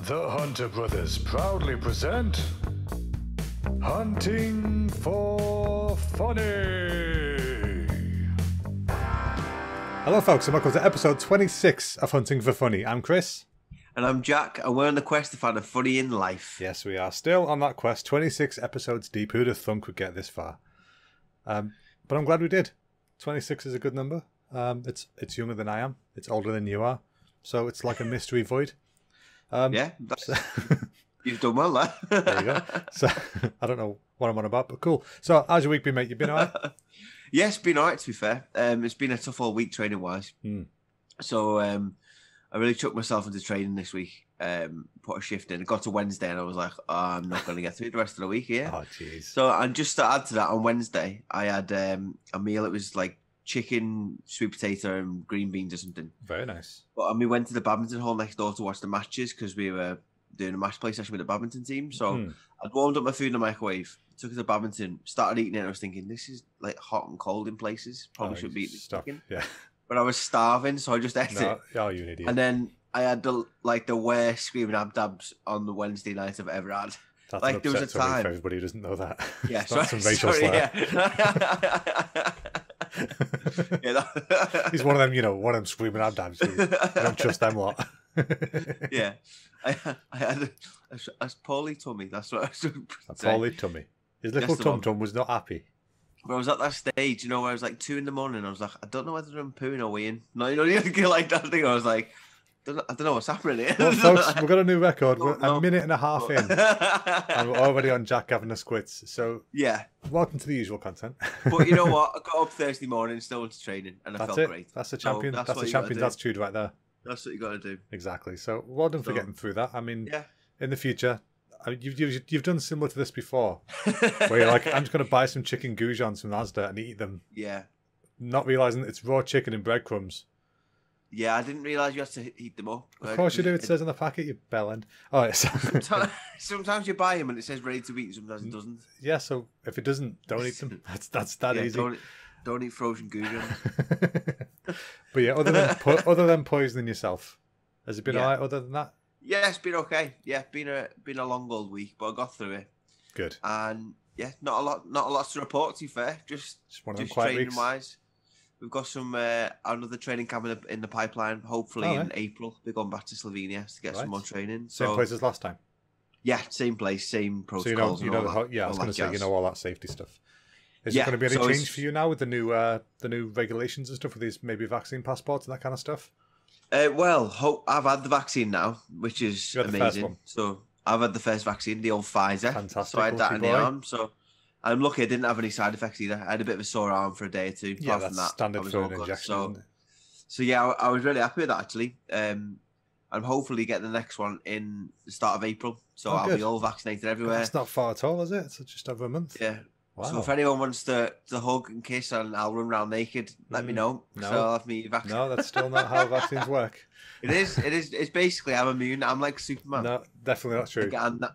The Hunter Brothers proudly present Hunting for Funny. Hello folks and welcome to episode 26 of Hunting for Funny. I'm Chris. And I'm Jack, and we're on the quest to find a funny in life. Yes, we are still on that quest, 26 episodes deep. Who'd have thunk we'd get this far? But I'm glad we did. 26 is a good number. It's younger than I am. It's older than you are. So it's like a mystery void. Yeah, you've done well there. There you go. So I don't know what I'm on about, but cool. So how's your week been, mate? You been alright? Yeah, it's been alright, to be fair. It's been a tough all week training wise. So I really chucked myself into training this week. Put a shift in. I got to Wednesday and I was like, I'm not going to get through the rest of the week here. Oh, jeez. So and just to add to that, on Wednesday I had a meal. It was like chicken, sweet potato, and green beans or something. Very nice. But we went to the badminton hall next door to watch the matches because we were doing a match play session with the badminton team. So I'd warmed up my food in the microwave, took it to badminton, started eating it, and I was thinking, this is like hot and cold in places. Probably shouldn't be eating chicken. Yeah. But I was starving, so I just ate it. Oh, you an idiot. And then I had the worst screaming abdabs on the Wednesday night I've ever had. That's like there was a time for everybody who doesn't know that. Yeah, It's some racial slur. Yeah. He's one of them, one of them screaming abdabs. You don't trust them lot. Yeah. I had a poorly tummy. That's what I was A poorly tummy. His little tum-tum was not happy. But I was at that stage, where I was like 2 a.m. I was like, I don't know whether I'm pooing or weeing. No, you get like that thing. I was like, I don't know what's happening here. Well, folks, we've got a new record. We're a minute and a half in, and we're already on Jack having a squits. So yeah, welcome to the usual content. But you know what? I got up Thursday morning, still went to training, and I felt great. That's the champion. So that's the champion's attitude right there. That's what you got to do. Exactly. So well done for getting through that. I mean, in the future, you've done similar to this before, where you're like, I'm just going to buy some chicken goujons from Asda and eat them. Yeah. Not realizing that it's raw chicken and breadcrumbs. Yeah, I didn't realise you had to heat them up. Of course you do. It says on the packet, you bellend. All right. So. Sometimes you buy them and it says ready to eat, sometimes it doesn't. Yeah, so if it doesn't, don't eat them. That's that easy. Don't eat frozen goujons. But yeah, other than poisoning yourself, has it been alright other than that? Yeah, it's been okay. Yeah, been a long old week, but I got through it. Good. And yeah, not a lot to report, to be fair. Just one of them quiet training weeks. Wise. We've got some another training coming in the pipeline. Hopefully in April, we're going back to Slovenia to get some more training. Same place as last time. Yeah, same place, same protocols. So I was going to say, all that safety stuff. Is there going to be any change for you now with the new regulations and stuff with these maybe vaccine passports and that kind of stuff? Well, I've had the vaccine now, which is amazing. So I've had the first vaccine, the old Pfizer. Fantastic. So I had that in the arm. So I'm lucky I didn't have any side effects either. I had a bit of a sore arm for a day or two. Yeah, that's standard for an injection. So yeah, I was really happy with that actually. I'm hopefully getting the next one in the start of April. So I'll be all vaccinated everywhere. That's not far at all, is it? It's just over a month. Yeah. Wow. So if anyone wants to hug and kiss and I'll run around naked, let me know. No. So I'll have me vaccine. No, that's still not how vaccines work. It is. It's basically I'm immune. I'm like Superman. No, definitely not true.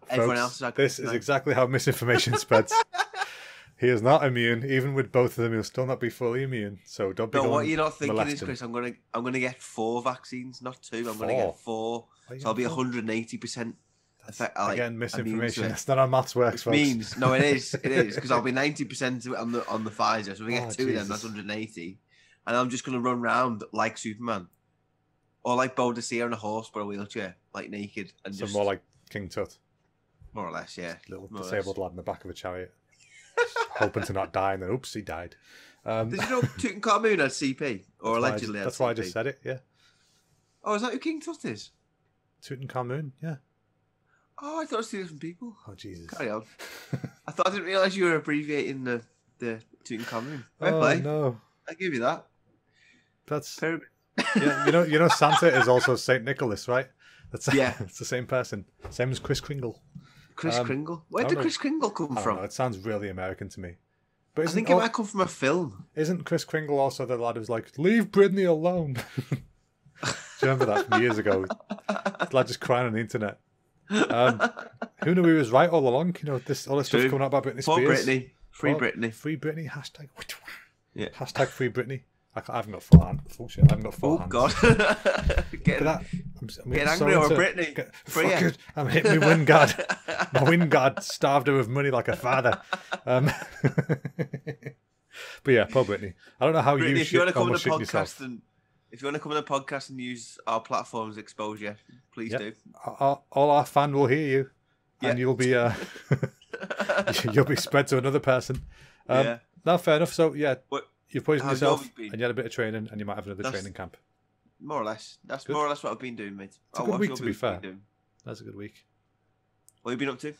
Everyone else this is exactly how misinformation spreads. He is not immune. Even with both of them, he'll still not be fully immune. So don't be. No, what you're not thinking molesting. is, Chris, I'm gonna get 4 vaccines, not 2. I'm gonna get 4. So I'll be 180%. Again, misinformation. That's not how maths works, folks. Means no, it is because I'll be 90% on the Pfizer. So if we get 2 of them, that's 180, and I'm just gonna run around like Superman, or like Boadicea on a horse but a wheelchair, like naked and so more like King Tut, more or less, yeah. Little disabled lad in the back of a chariot, hoping to not die, and then oops, he died. Did you know Tutankhamun had CP, or allegedly had CP? That's why I just said it. Yeah. Oh, is that who King Tut is? Tutankhamun, yeah. Oh, I thought it was 2 different people. Oh, Jesus. Carry on. I didn't realise you were abbreviating the Tutankhamun. Oh, no. I give you that. That's... Yeah, you know Santa is also Saint Nicholas, right? It's the same person. Same as Kris Kringle. Kris Kringle? Where did Kris Kringle come from? It sounds really American to me. But I think it might come from a film. Isn't Kris Kringle also the lad who's like, leave Britney alone? Do you remember that from years ago? The lad just crying on the internet. Who knew he was right all along? All this stuff coming out about Britney Spears. Britney. Free Britney. Free Britney. Hashtag. Yeah. Hashtag Free Britney. I haven't got four hands. Full shit. I haven't got four hands. God. Getting angry over Brittany. I'm hitting my wind guard. My wind guard starved her of money like a father. But yeah, poor Brittany. I don't know how Brittany, you if you want to come on the shit podcast yourself. and if you want to come on the podcast and use our platform's exposure, please do. All our fan will hear you, and you'll be you'll be spread to another person. No, fair enough. So yeah, you've poisoned yourself, and you had a bit of training, and you might have another training camp. More or less. That's good. More or less what I've been doing, mate. It's a good week, to be fair. That's a good week. What have you been up to?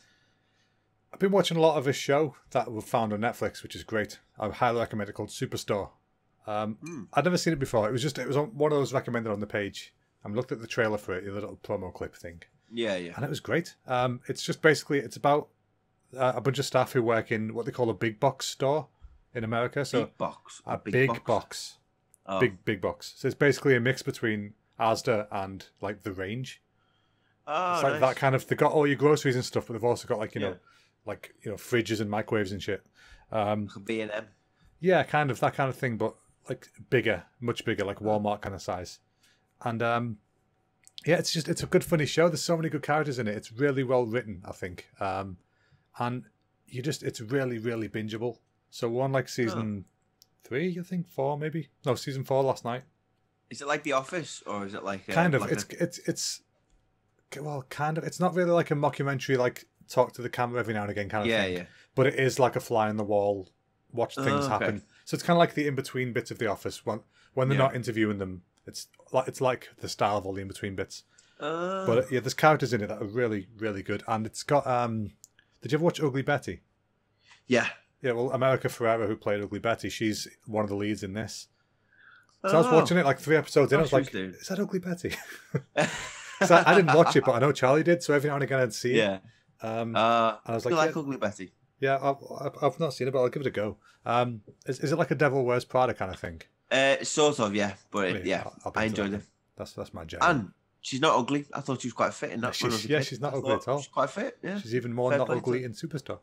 I've been watching a lot of a show that we found on Netflix, which is great. I highly recommend it, called Superstore. I'd never seen it before. It was on one of those recommended on the page. I looked at the trailer for it, the little promo clip thing. Yeah. And it was great. It's just basically, it's about a bunch of staff who work in what they call a big box store in America. So big box. A big box. Oh. Big box. So it's basically a mix between Asda and like the Range. Oh, it's like that kind of. They've got all your groceries and stuff, but they've also got like fridges and microwaves and shit. B&M. Yeah, kind of that kind of thing, but like bigger, much bigger, like Walmart kind of size. And it's a good funny show. There's so many good characters in it. It's really well written, I think. And it's really, really bingeable. So we're on like season 3, I think, 4 maybe. No, season 4 last night. Is it like The Office, or is it like kind of? Like kind of. It's not really like a mockumentary, like talk to the camera every now and again kind of thing. Yeah. But it is like a fly on the wall, watch things happen. So it's kind of like the in between bits of The Office. When they're not interviewing them, it's like the style of all the in between bits. But yeah, there's characters in it that are really, really good, and it's got. Did you ever watch Ugly Betty? Yeah. Yeah, well, America Ferrera, who played Ugly Betty, she's one of the leads in this. So I was watching it like 3 episodes in. I was like, is that Ugly Betty? I didn't watch it, but I know Charlie did, so every now and again I'd see it. Yeah. And I was like, Ugly Betty? Yeah, I've not seen it, but I'll give it a go. Is it like a Devil Wears Prada kind of thing? Sort of, yeah. But I enjoyed it. That's my jam. And she's not ugly. I thought she was quite fit in that. She's not ugly at all. She's quite fit, yeah. She's even more not ugly in Superstore.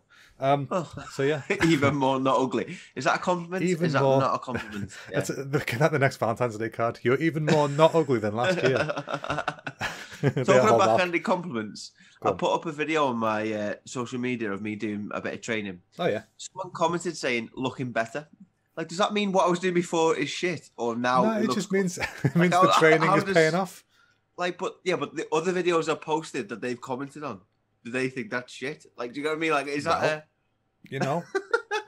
So yeah. Even more not ugly. Is that a compliment? Is that not a compliment? Yeah. That's the next Valentine's Day card. You're even more not ugly than last year. Talking about backhanded compliments, I put up a video on my social media of me doing a bit of training. Oh yeah. Someone commented saying looking better. Like, does that mean what I was doing before is shit, or now? No, it just means the training is paying off. Like, but the other videos I've posted that they've commented on, do they think that's shit? Like, do you know what I mean? Like, is that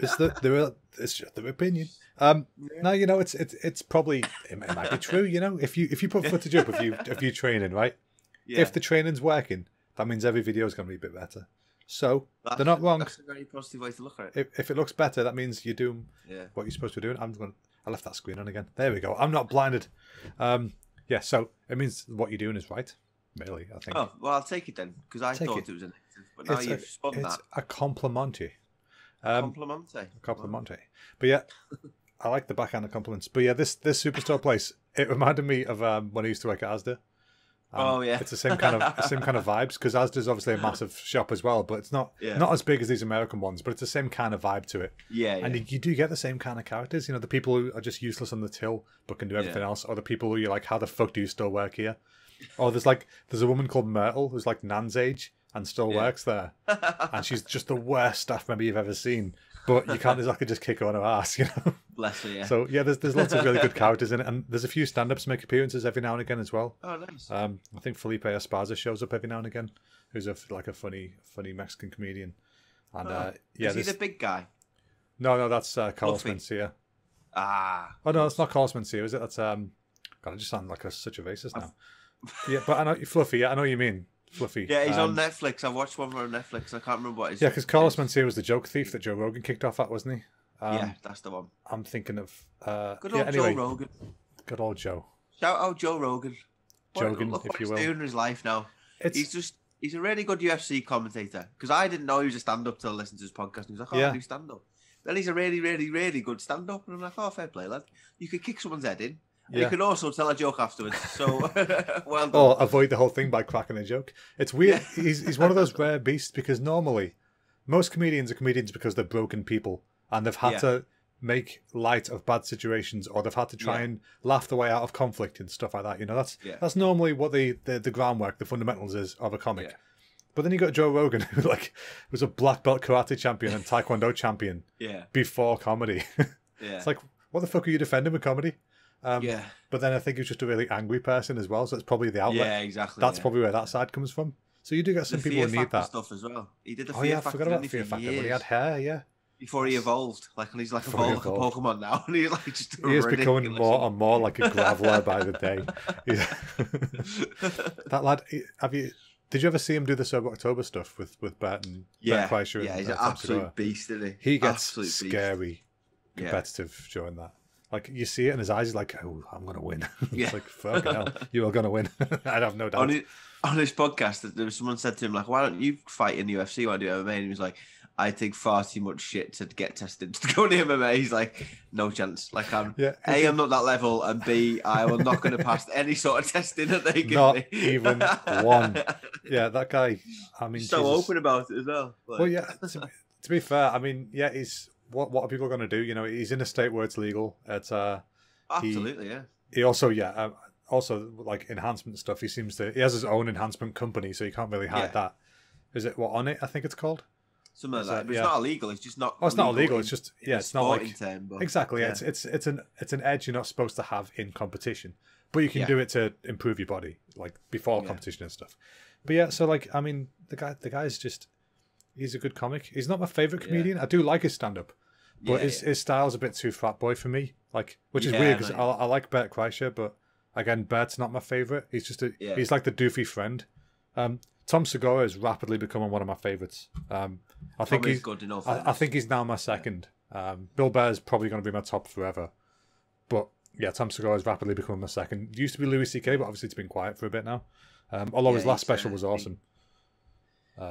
it's just their opinion. No, it's probably it might be true. If you put footage up of you training, right? Yeah. If the training's working, that means every video is going to be a bit better. So they're not wrong. That's a very positive way to look at it. If it looks better, that means you're doing what you're supposed to be doing. I left that screen on again. There we go. I'm not blinded. Yeah, so it means what you're doing is right, really, I think. Oh, well, I'll take it then, because I thought it was a negative, but now you've spun that. It's a complimente. Complimente. But yeah, I like the backhand of compliments. But yeah, this Superstore place, it reminded me of when I used to work at Asda. It's the same kind of vibes, because Asda's obviously a massive shop as well, but it's not as big as these American ones, but it's the same kind of vibe to it. And you do get the same kind of characters, the people who are just useless on the till but can do everything else, or the people who you're like, how the fuck do you still work here? Or there's a woman called Myrtle who's like Nan's age and still works there, and she's just the worst staff member you've ever seen, but you can't exactly just kick her on her ass, Bless her, yeah. So yeah, there's lots of really good characters in it, and there's a few stand-ups make appearances every now and again as well. Oh, nice. I think Felipe Esparza shows up every now and again, who's a funny Mexican comedian. And is he the big guy? No, that's Carlos Mencia. Oh no, that's not Carlos Mencia, is it? That's God, I just sound like such a racist now. Yeah, but I know Fluffy. Yeah, I know what you mean. Fluffy. Yeah, he's on Netflix. I watched one on Netflix. I can't remember what his. Yeah, because Carlos Mencia was the joke thief that Joe Rogan kicked off at, wasn't he? Yeah, that's the one. I'm thinking of good old Joe Rogan. Good old Joe. Shout out Joe Rogan. Jogan, look if you will. What he's doing in his life now. He's a really good UFC commentator, because I didn't know he was a stand-up till I listened to his podcast. And he was like, I do stand-up. Then he's a really, really, really good stand-up, and I'm like, fair play, lad. You could kick someone's head in. And you can also tell a joke afterwards. So, well done. Or avoid the whole thing by cracking a joke. It's weird. Yeah. He's one of those rare beasts, because normally most comedians are comedians because they're broken people and they've had to make light of bad situations, or they've had to try and laugh the way out of conflict and stuff like that. You know, that's normally what the groundwork, the fundamentals is of a comic. Yeah. But then you got Joe Rogan, who was a black belt karate champion and taekwondo champion before comedy. It's like, what the fuck are you defending with comedy? But then I think he was just a really angry person as well, so it's probably the outlet. Yeah, exactly. That's probably where that side comes from. So you do get some people who need that stuff as well. He did the Fear Factor. I forgot about Fear Factor, but he had hair, before he evolved, and he's like evolved like a Pokemon now, and he's like just he is becoming more and more like a graveler by the day. That lad, did you ever see him do the Sober October stuff with Bert and Bert Kreischer? Yeah, he's an absolute beast, isn't he? He gets scary competitive during that. Like, you see it in his eyes, he's like, oh, I'm going to win. It's like, fucking hell, you are going to win. I have no doubt. On his podcast, there was someone said to him, like, why don't you fight in the UFC? Why do you MMA? And he was like, I take far too much shit to get tested to go into MMA. He's like, no chance. Like, I'm not that level, and B, I am not going to pass any sort of testing that they give not me. Not even one. Yeah, that guy, I mean, so Jesus. Open about it as well. Like, well, yeah, to be fair, I mean, yeah, he's... What are people going to do? You know, he's in a state where it's legal. It's absolutely, He also, also like enhancement stuff. He has his own enhancement company, so you can't really hide that. Is it On It? I think it's called. Something like that. But it's not illegal. It's just not. Oh, it's not illegal. It's just it's not like exactly. Yeah. It's an edge you're not supposed to have in competition, but you can do it to improve your body, like before competition and stuff. But yeah, so like I mean, the guy's just. He's a good comic. He's not my favourite comedian. I do like his stand-up. But his style's a bit too frat boy for me. Like, which is weird, because I like Bert Kreischer, but again, Bert's not my favourite. He's just he's like the doofy friend. Tom Segura is rapidly becoming one of my favourites. I think he's good enough. I think he's now my second. Bill Burr's probably going to be my top forever. But yeah, Tom Segura is rapidly becoming my second. It used to be Louis C.K., but obviously it's been quiet for a bit now. Although his last special was awesome.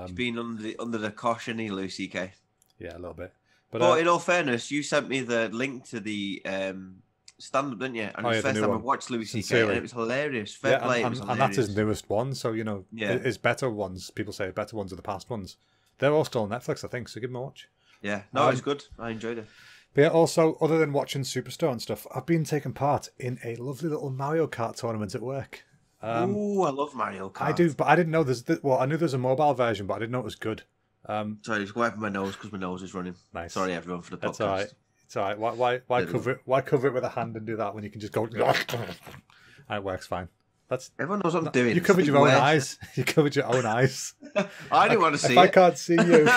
He's been under the caution, Louis C.K. Yeah, a little bit. But in all fairness, you sent me the link to the stand-up, didn't you? And it was the first time I watched Louis C.K. and it was hilarious. Fair play, and that's his newest one. So, you know, his better ones, people say better ones are the past ones. They're all still on Netflix, I think, so give them a watch. Yeah, no, it was good. I enjoyed it. But yeah, also, other than watching Superstore and stuff, I've been taking part in a lovely little Mario Kart tournament at work. Ooh, I love Mario Kart. I do, but I didn't know I knew there's a mobile version, but I didn't know it was good. Sorry, just wiping my nose because my nose is running. Nice. Sorry, everyone, for the podcast. That's all right. It's all right. Why cover it? Why cover it with a hand and do that when you can just go? And it works fine. Everyone knows what I'm doing. You covered your own eyes. You covered your own eyes. I didn't want to see it. I can't see you.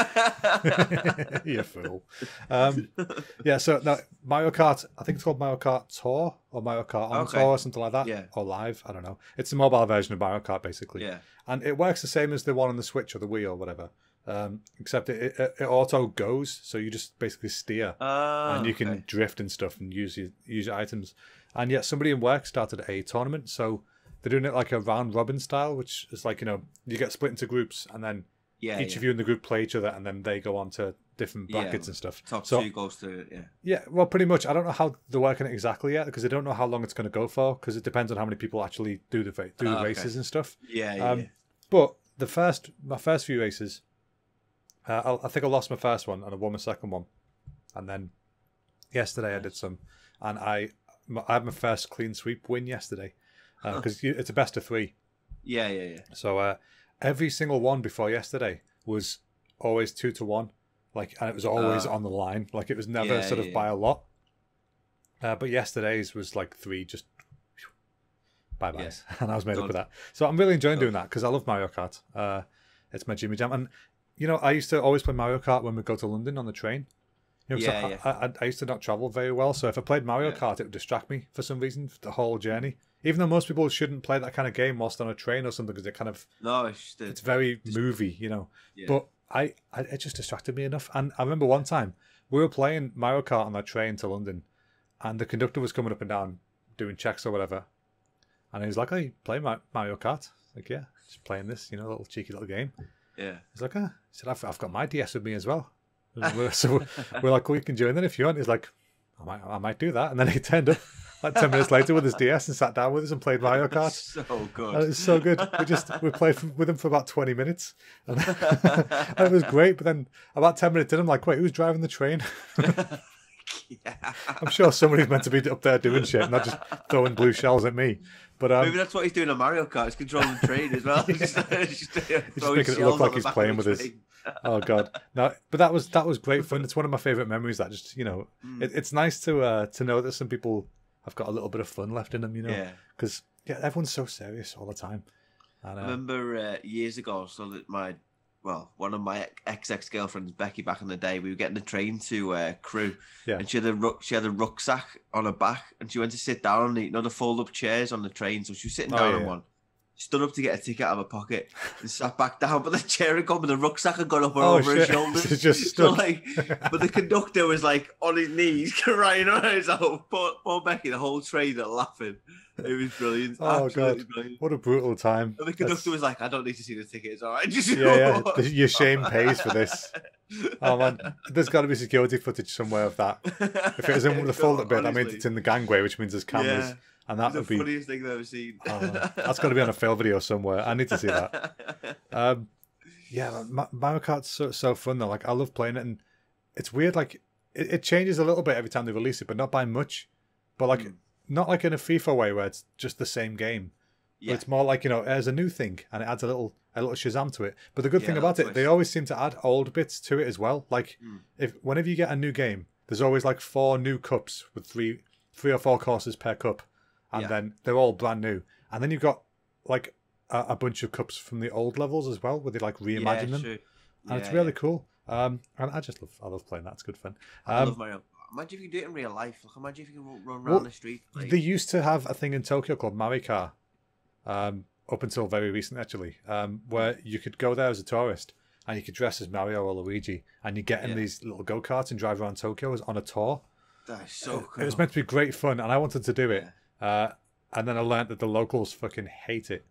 You fool. Yeah, so now Mario Kart, I think it's called Mario Kart Tour or Mario Kart On Tour or something like that. Yeah. Or Live, I don't know. It's the mobile version of Mario Kart, basically. Yeah. And it works the same as the one on the Switch or the Wii or whatever. Except it auto goes, so you just basically steer. And you can drift and stuff and use your items. And yet somebody in work started a tournament, so they're doing it like a round robin style, which is like, you know, you get split into groups and then each of you in the group play each other and then they go on to different brackets and stuff. Top two goes to it, Yeah, well, pretty much. I don't know how they're working it exactly yet because they don't know how long it's going to go for because it depends on how many people actually do the races and stuff. But my first few races, I think I lost my first one and I won my second one. And then yesterday I did some and I had my first clean sweep win yesterday. Because it's a best of 3. Yeah. So every single one before yesterday was always 2-1, like, and it was always on the line. Like it was never sort of by a lot. But yesterday's was like 3 just bye-byes, and I was made up with that. So I'm really enjoying doing that because I love Mario Kart. It's my Jimmy Jam, and you know I used to always play Mario Kart when we go to London on the train. You know, I used to not travel very well, so if I played Mario Kart, it would distract me for some reason for the whole journey. Even though most people shouldn't play that kind of game whilst on a train or something, because it kind of it's very movie, you know. Yeah. But it just distracted me enough. And I remember one time we were playing Mario Kart on that train to London, and the conductor was coming up and down doing checks or whatever, and he was like, "Oh, you play Mario Kart?" Like, yeah, just playing this, you know, little cheeky little game. Yeah. He's like, he said, "I've got my DS with me as well." So we're like, "Well, you can join then if you want." He's like, I might do that. And then he turned up like 10 minutes later with his DS and sat down with us and played Mario Kart. So good. And it was so good. We played with him for about 20 minutes. And it was great. But then about 10 minutes in, I'm like, wait, who's driving the train? Yeah. I'm sure somebody's meant to be up there doing shit, not just throwing blue shells at me. But maybe that's what he's doing on Mario Kart. He's controlling the train as well. He's just making it look like he's playing with his. Oh god, no! But that was great fun. It's one of my favorite memories. That just it's nice to know that some people have got a little bit of fun left in them. Because everyone's so serious all the time. And, I remember years ago, one of my ex-girlfriends, Becky, back in the day, we were getting the train to Crewe, and she had a rucksack on her back, and she went to sit down on the fold-up chairs on the train, so she was sitting down on one, stood up to get a ticket out of her pocket, and sat back down, but the chair had gone, and the rucksack had gone up over her shoulders. It's just stuck. But the conductor was on his knees, crying on his own. Poor Becky, the whole train are laughing. It was brilliant. Oh god, brilliant. What a brutal time! And the conductor was like, "I don't need to see the ticket. It's all right." Your shame pays for this. Oh man, there's got to be security footage somewhere of that. If it isn't the fold-up bit, that means it's in the gangway, which means there's cameras, and that would be the funniest thing I've ever seen. That's got to be on a fail video somewhere. I need to see that. Mario Kart's so fun though. I love playing it, and it's weird. It changes a little bit every time they release it, but not by much. But not like in a FIFA way where it's just the same game. But it's more like, there's a new thing and it adds a little Shazam to it. But the good thing about it, they always seem to add old bits to it as well. Whenever you get a new game, there's always 4 new cups with three or 4 courses per cup. And then they're all brand new. And then you've got a bunch of cups from the old levels as well, where they reimagine them. True. And it's really cool. And I love playing that. It's good fun. I love Mario. Imagine if you can do it in real life. Imagine if you can run around the street. They used to have a thing in Tokyo called Marikar, up until very recently, actually, where you could go there as a tourist and you could dress as Mario or Luigi, and you get in these little go-karts and drive around Tokyo on a tour. That is so cool. It was meant to be great fun, and I wanted to do it. And then I learned that the locals fucking hate it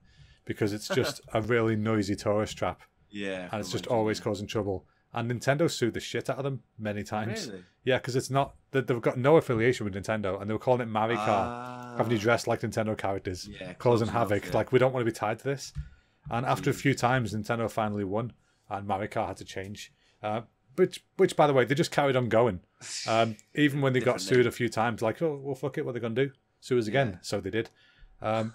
because it's just a really noisy tourist trap. Yeah. And it's just always causing trouble. And Nintendo sued the shit out of them many times. Really? Yeah, because it's not they've got no affiliation with Nintendo, and they were calling it Marikar, having you dressed like Nintendo characters, causing havoc. We don't want to be tied to this. And after a few times, Nintendo finally won, and Marikar had to change. Which, by the way, they just carried on going. Even when they got sued a few times, oh, well, fuck it, what are they going to do? Sue us again. So they did. And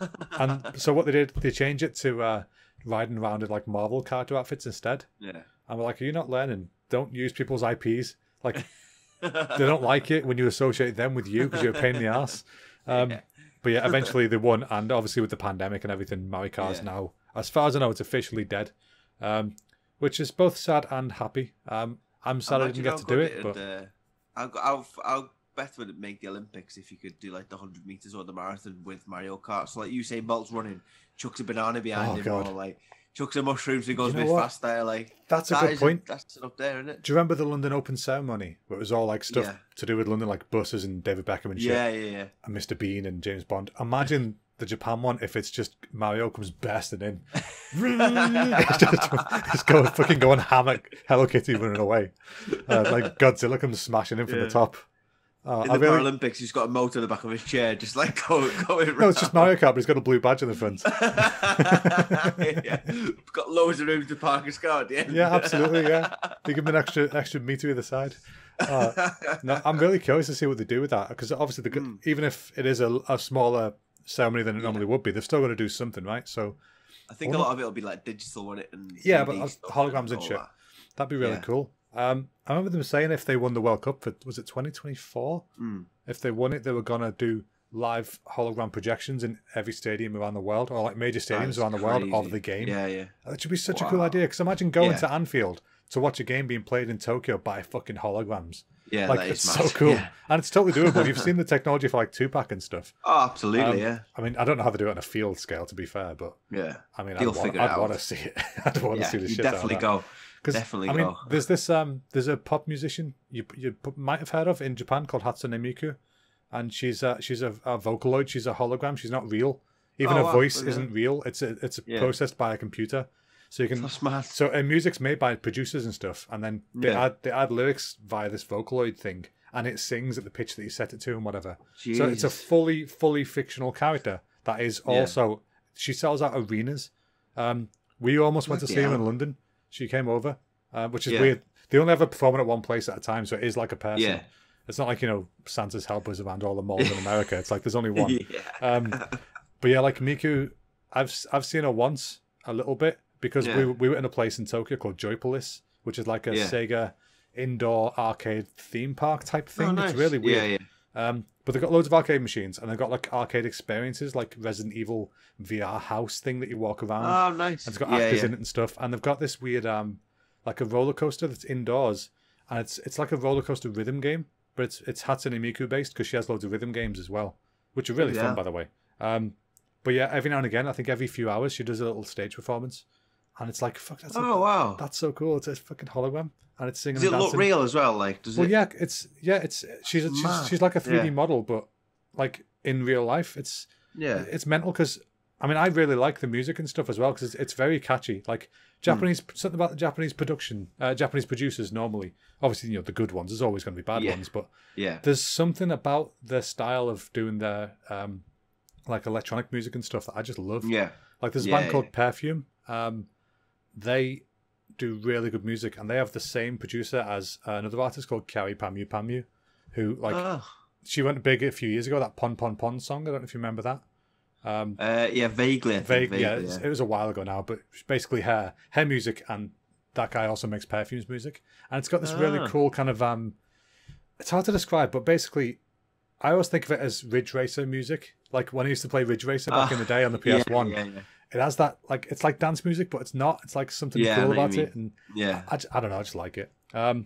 so what they did, they changed it to riding around in Marvel character outfits instead. Yeah. And we're like, are you not learning? Don't use people's IPs. They don't like it when you associate them with you because you're a pain in the ass. But yeah, eventually they won. And obviously with the pandemic and everything, Marikar's now, as far as I know, it's officially dead. Which is both sad and happy. I'm sad I didn't get to do it. But how better would it make the Olympics if you could do the 100 meters or the marathon with Mario Kart? So Usain Bolt's running, chucks a banana behind him, or chucks a mushroom so he goes a bit faster. That's a good point. That's up there, isn't it? Do you remember the London Open ceremony where it was all stuff to do with London, buses and David Beckham and shit? Yeah. And Mr. Bean and James Bond. Imagine the Japan one if it's just Mario comes bursting in. Just going ham at Hello Kitty running away. Godzilla comes smashing in from the top. In the Paralympics, he's got a motor in the back of his chair, just going around. No, it's just Mario Kart, but he's got a blue badge in the front. Got loads of room to park his car at the end. Yeah, absolutely, yeah. They give him an extra meter either side. No, I'm really curious to see what they do with that, because obviously, even if it is a smaller ceremony than it normally would be, they've still got to do something, right? So I think a lot of it will be digital, won't it? And but holograms and shit. That'd be really cool. I remember them saying if they won the World Cup was it 2024? If they won it, they were gonna do live hologram projections in every stadium around the world, or major stadiums around the world of the game. Yeah. That should be such a cool idea. Because imagine going to Anfield to watch a game being played in Tokyo by fucking holograms. Yeah, it's so cool, and it's totally doable. You've seen the technology for Tupac and stuff. Oh, absolutely, yeah. I mean, I don't know how they do it on a field scale, to be fair, but I mean, I'd want to see it. I'd want to see the shit out of that. Definitely go. I mean, there's this there's a pop musician you might have heard of in Japan called Hatsune Miku, and she's a Vocaloid. She's a hologram. She's not real. Even her voice isn't real. It's processed by a computer. So you can. That's mad. So music's made by producers and stuff, and then they add lyrics via this Vocaloid thing, and it sings at the pitch that you set it to and whatever. Jeez. So it's a fully fictional character that is also. She sells out arenas. We almost went to see her in London. She came over, which is weird. They only ever performing at one place at a time, so it is like a person. It's not like, you know, Santa's helpers around all the malls in America. It's like there's only one. But yeah, like Miku, I've seen her once a little bit because we were in a place in Tokyo called Joypolis, which is like a Sega indoor arcade theme park type thing. Nice. It's really weird. But they've got loads of arcade machines, and they've got like arcade experiences, like Resident Evil VR house thing that you walk around. Oh, nice. And it's got actors in it and stuff. And they've got this weird, like a roller coaster that's indoors, and it's like a roller coaster rhythm game, but it's Hatsune Miku based because she has loads of rhythm games as well, which are really fun, by the way. But yeah, every now and again, I think every few hours, she does a little stage performance, and it's like, fuck, wow, that's so cool. It's a fucking hologram, and it's singing. Does it look real as well? Like, does it? Well, yeah, she's like a 3D model, but like in real life, it's mental because I mean, I really like the music and stuff as well because it's very catchy. Like something about the Japanese production, Japanese producers normally, obviously, you know, the good ones. There's always going to be bad ones, but there's something about their style of doing their like electronic music and stuff that I just love. Yeah, like there's a band called Perfume. They do really good music, and they have the same producer as another artist called Kyari Pamu, who like she went big a few years ago. That Pon Pon Pon song. I don't know if you remember that. Vaguely. Vaguely, it was a while ago now, but basically her music, and that guy also makes Perfume's music, and it's got this really cool kind of it's hard to describe, but basically I always think of it as Ridge Racer music. Like when I used to play Ridge Racer back in the day on the PS1, it has that, like, it's like dance music, but it's not. It's like something cool about it, and I don't know, I just like it. But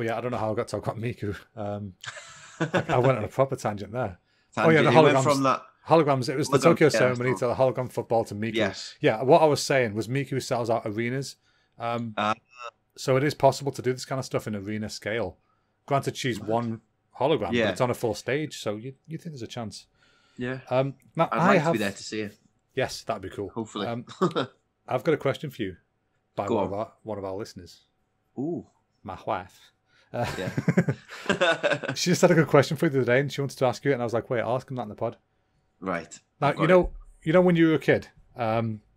yeah, I don't know how I got to talk about Miku. I went on a proper tangent there. The holograms. From that holograms. It was the Tokyo ceremony to the hologram football to Miku. Yes. Yeah, what I was saying was Miku sells out arenas. So it is possible to do this kind of stuff in arena scale. Granted, she's one hologram, but it's on a full stage, so you think there's a chance. Yeah. Now I'd like to be there to see her. Yes, that'd be cool. Hopefully. I've got a question for you by one of our listeners. Ooh. My wife. She just had a good question for you the other day, and she wanted to ask you it, and I was like, wait, I'll ask him that in the pod. Right. Now, you know when you were a kid?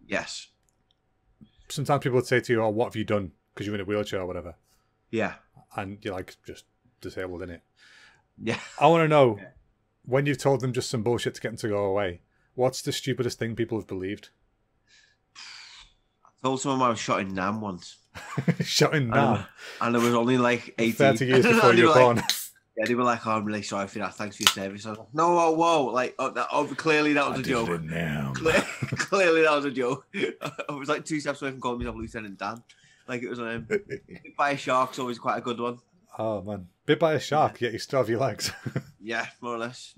Yes. Sometimes people would say to you, oh, what have you done? Because you're in a wheelchair or whatever. Yeah. And you're like, just disabled, innit? Yeah. I want to know, when you've told them just some bullshit to get them to go away, what's the stupidest thing people have believed? I told someone I was shot in Nam once. Shot in Nam? And it was only like 18. 30 years before you were born. Yeah, they were like, oh, I'm really sorry for that. Thanks for your service. I was like, no, whoa. Like, clearly that was a joke. Clearly that was a joke. I was like 2 steps away from calling myself Lieutenant Dan. Like, it was bit by a shark's always quite a good one. Oh, man. Bit by a shark, yet you still have your legs. Yeah, more or less.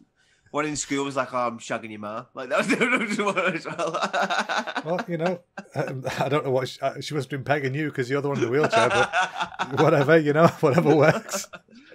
One in school was like, oh, I'm shagging your ma. Like, that was one as well. Well, you know, I don't know what she must have been pegging you because you're the one in the wheelchair, but whatever, you know, whatever works.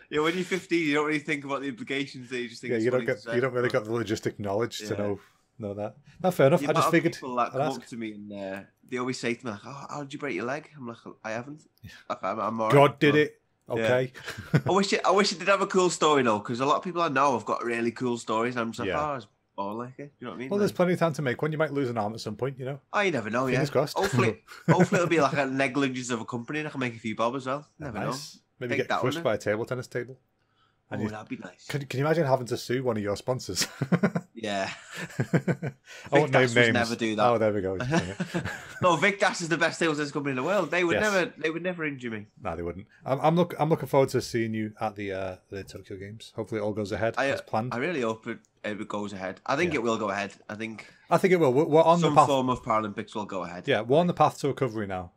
Yeah, when you're 15, you don't really think about the implications. You just think you don't really got the logistic knowledge to know that. No, fair enough. I just figured. People that come up to me and they always say to me like, "Oh, how did you break your leg?" I'm like, "I haven't. Like, I'm all right." God did it. Okay. Yeah. I wish it did have a cool story though, because a lot of people I know have got really cool stories. And I'm just like, oh, it's all like it. You know what I mean? Well, there's plenty of time to make one. You might lose an arm at some point, you know. Oh, you never know. Fingers crossed. Hopefully it'll be like a negligence of a company and I can make a few bob as well. Never know. Maybe get crushed by a table tennis table. And that'd be nice. Can you imagine having to sue one of your sponsors? Yeah. I won't name names. Never do that. Oh, there we go. No, Vic Dash is the best table tennis company in the world. They would never injure me. No, they wouldn't. I'm looking forward to seeing you at the Tokyo Games. Hopefully, it all goes ahead as planned. I really hope it goes ahead. I think it will go ahead. I think it will. We're on the path. Some form of Paralympics will go ahead. Yeah, we're on the path to recovery now.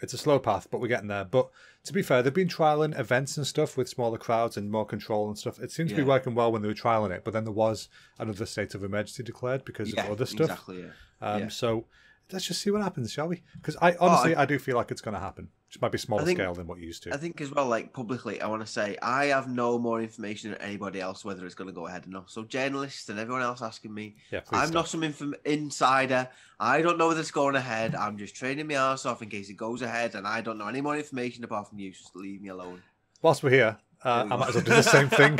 It's a slow path, but we're getting there. But to be fair, they've been trialing events and stuff with smaller crowds and more control and stuff. It seems to be working well when they were trialing it, but then there was another state of emergency declared because of other stuff. Exactly, yeah. So let's just see what happens, shall we? Because I do feel like it's going to happen. It might be smaller scale than what you used to. I think as well, like publicly, I want to say I have no more information than anybody else whether it's going to go ahead or not. So journalists and everyone else asking me, I'm not some insider. I don't know whether it's going ahead. I'm just training my ass off in case it goes ahead, and I don't know any more information apart from you. Just leave me alone. Whilst we're here, I might as well do the same thing.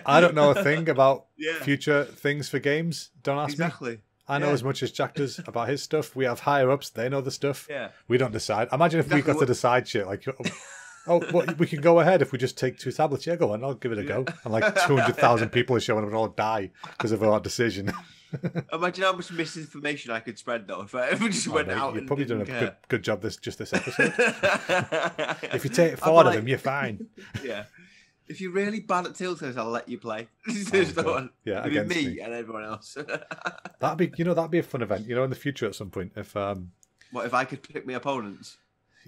I don't know a thing about future things for games. Don't ask me. I know as much as Jack does about his stuff. We have higher ups; they know the stuff. Yeah, we don't decide. Imagine if we got to decide shit. Like, Oh, well, we can go ahead if we just take 2 tablets. Yeah, go on. I'll give it a go. And like 200,000 people are showing up and all die because of our decision. Imagine how much misinformation I could spread though if I ever just went out. You're probably doing a good job this episode. If you take 4 of them, you're fine. Yeah. If you're really bad at tilters, I'll let you play. Yeah, against me and everyone else. that'd be a fun event. In the future at some point. If what if I could pick my opponents?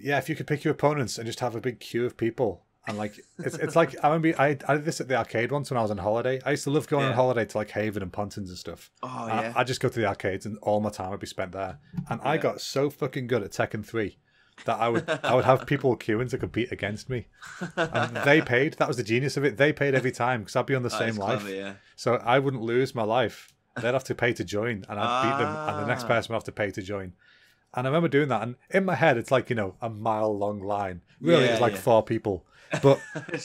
Yeah, if you could pick your opponents and just have a big queue of people. And like it's like I remember I did this at the arcade once when I was on holiday. I used to love going on holiday to like Haven and Pontins and stuff. Oh yeah. I'd just go to the arcades and all my time would be spent there. And I got so fucking good at Tekken 3 that I would have people queuing to compete against me. And they paid. That was the genius of it. They paid every time because I'd be on the same life. Clever, yeah. So I wouldn't lose my life. They'd have to pay to join, and I'd beat them, and the next person would have to pay to join. And I remember doing that, and in my head, it's like, a mile-long line. Really, it's like 4 people. But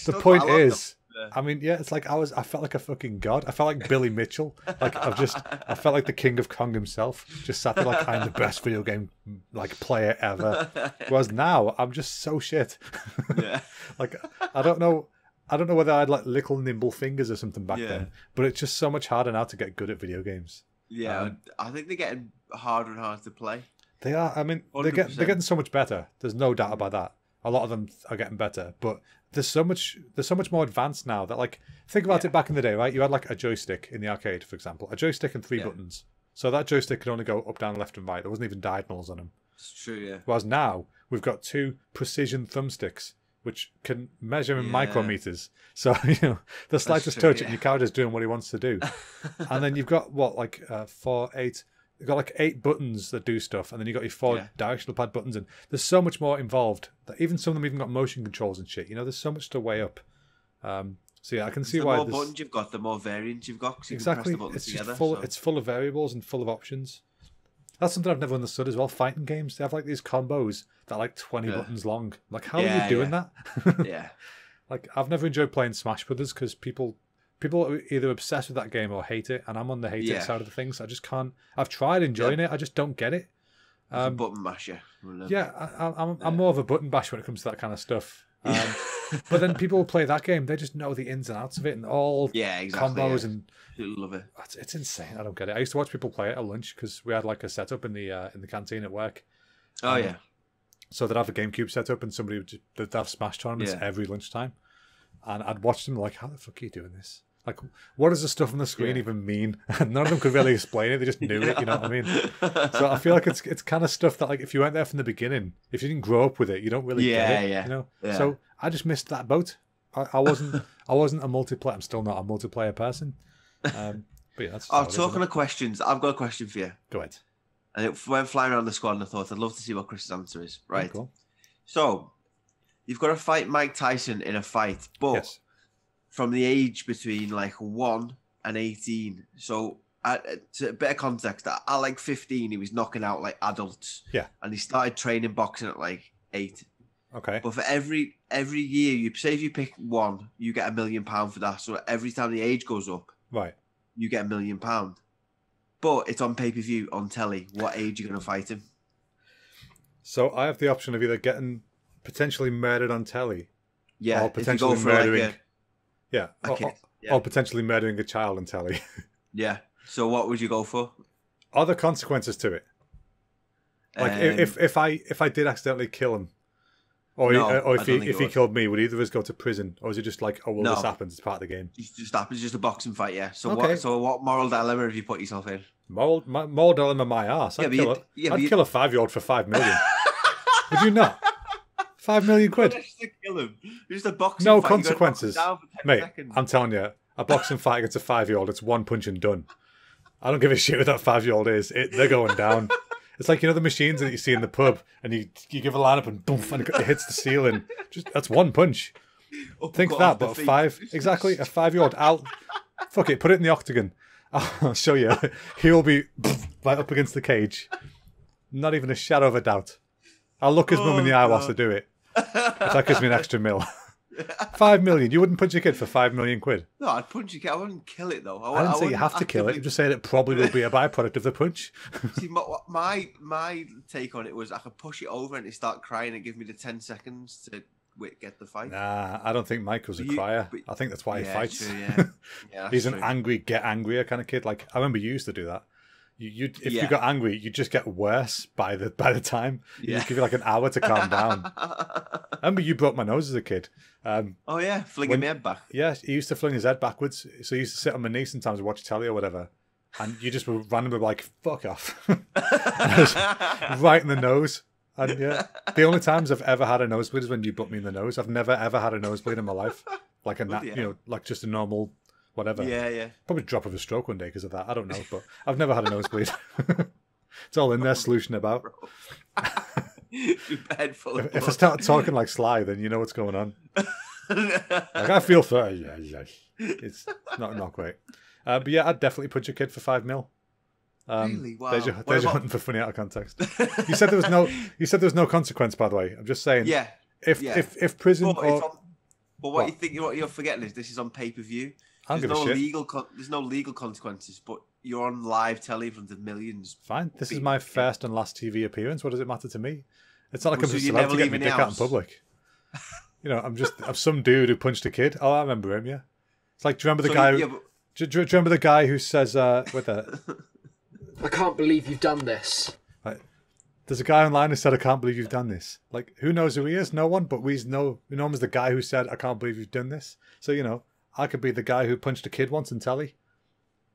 the point is, I mean, it's like I felt like a fucking god. I felt like Billy Mitchell. Like I felt like the King of Kong himself. Just sat there like I'm the best video game like player ever. Whereas now I'm just so shit. Yeah. Like I don't know whether I had like little nimble fingers or something back then, but it's just so much harder now to get good at video games. Yeah, I think they're getting harder and harder to play. They are. I mean, they're getting so much better. There's no doubt about that. A lot of them are getting better, but there's so much more advanced now that, like, think about it back in the day, right? You had like a joystick in the arcade, for example, a joystick and 3 buttons. So that joystick could only go up, down, left, and right. There wasn't even diagonals on them. It's true, yeah. Whereas now we've got 2 precision thumbsticks which can measure in micrometers. So the slightest touch and your character's doing what he wants to do. And then you've got 4, 8. You've got like 8 buttons that do stuff, and then you've got your 4 directional pad buttons, and there's so much more involved that even some of them even got motion controls and shit. There's so much to weigh up. So yeah, I can see why. The more buttons you've got, the more variants you've got. Exactly, you can press the buttons together, it's full of variables and full of options. That's something I've never understood as well. Fighting games, they have like these combos that are like 20 buttons long. Like, how are you doing that? Yeah. Like, I've never enjoyed playing Smash Brothers because people are either obsessed with that game or hate it, and I'm on the hate it side of the things. I just can't. I've tried enjoying it, I just don't get it. A button masher. I'm more of a button bash when it comes to that kind of stuff. But then people will play that game, they just know the ins and outs of it and all combos and people love it. It's insane. I don't get it. I used to watch people play it at lunch because we had like a setup in the canteen at work. Oh yeah. So they'd have a GameCube setup and they'd have Smash tournaments every lunchtime, and I'd watch them like, how the fuck are you doing this? Like, what does the stuff on the screen even mean? And none of them could really explain it. They just knew it, you know what I mean? So I feel like it's kind of stuff that, like, if you weren't there from the beginning, if you didn't grow up with it, you don't really get it. Yeah. So I just missed that boat. I wasn't a multiplayer. I'm still not a multiplayer person. But yeah, that's. Talking of questions, I've got a question for you. Go ahead. And it went flying around the squad, and I thought I'd love to see what Chris's answer is. Right. Oh, cool. So you've got to fight Mike Tyson in a fight, but from the age between like 1 and 18. So to a bit of context, at like 15, he was knocking out like adults. Yeah. And he started training boxing at like 8. Okay. But for every year, you say if you pick 1, you get £1 million for that. So every time the age goes up, right, you get £1 million. But it's on pay-per-view on telly. What age are you going to fight him? So I have the option of either getting potentially murdered on telly, or potentially murdering, like or potentially murdering a child on telly. Yeah. So what would you go for? Are there consequences to it? Like if I did accidentally kill him, or if he killed me, would either of us go to prison, or is it just like, oh well, this happens, it's part of the game? It just happens, just a boxing fight, yeah. So what moral dilemma have you put yourself in? Moral dilemma, my ass. I'd kill a 5-year-old for $5 million. Would you not? £5 million quid. Just to kill him. Just a boxing no fight. Consequences, mate. Seconds. I'm telling you, a boxing fight against a 5-year-old, it's one punch and done. I don't give a shit who that 5-year-old is. They're going down. It's like, the machines that you see in the pub, and you give a lineup and boom, and it hits the ceiling. That's one punch. Think that, but a 5-year-old out. Fuck it, put it in the octagon. I'll show you. He'll be right up against the cage. Not even a shadow of a doubt. I'll look his mum in the eye whilst I do it. If that gives me an extra mil. $5 million. You wouldn't punch a kid for $5 million quid? No, I'd punch a kid. I wouldn't kill it though. I didn't say you have to kill it. I'm just saying it probably will be a byproduct of the punch. See, my take on it was I could push it over and it start crying and give me the 10 seconds to get the fight. Nah, I don't think Michael's a crier. I think that's why he fights. True, yeah. Yeah, he's an angry, get angrier kind of kid. Like I remember you used to do that. If you got angry, you just get worse by the time. You just give you like an hour to calm down. I remember you broke my nose as a kid. Oh yeah, flinging my head back. Yeah, he used to fling his head backwards. So he used to sit on my knee sometimes and watch telly or whatever. And you just were randomly like, fuck off. Right in the nose. And yeah, the only times I've ever had a nosebleed is when you butt me in the nose. I've never ever had a nosebleed in my life. Like like just a normal whatever. Yeah. Probably drop of a stroke one day because of that. I don't know, but I've never had a nosebleed. It's all in there, solution about. If I start talking like Sly, then you know what's going on. Like I feel for it's not great. But yeah, I'd definitely punch a kid for $5 million. Really? Wow. There's your hunting for funny out of context. You said there was no consequence, by the way. I'm just saying. Yeah. If prison but what you're forgetting is this is on pay-per-view. There's no legal consequences, but you're on live telly in front of millions. Fine. This is my first and last TV appearance. What does it matter to me? It's not like I'm just allowed to get my dick out in public. You know, I'm some dude who punched a kid. Oh, I remember him. Yeah. It's like, do you remember the guy? Do you remember the guy who says, with that? I can't believe you've done this. Like, there's a guy online who said, I can't believe you've done this. Like, who knows who he is? No one, but we know him as the guy who said, I can't believe you've done this. So, you know, I could be the guy who punched a kid once in telly.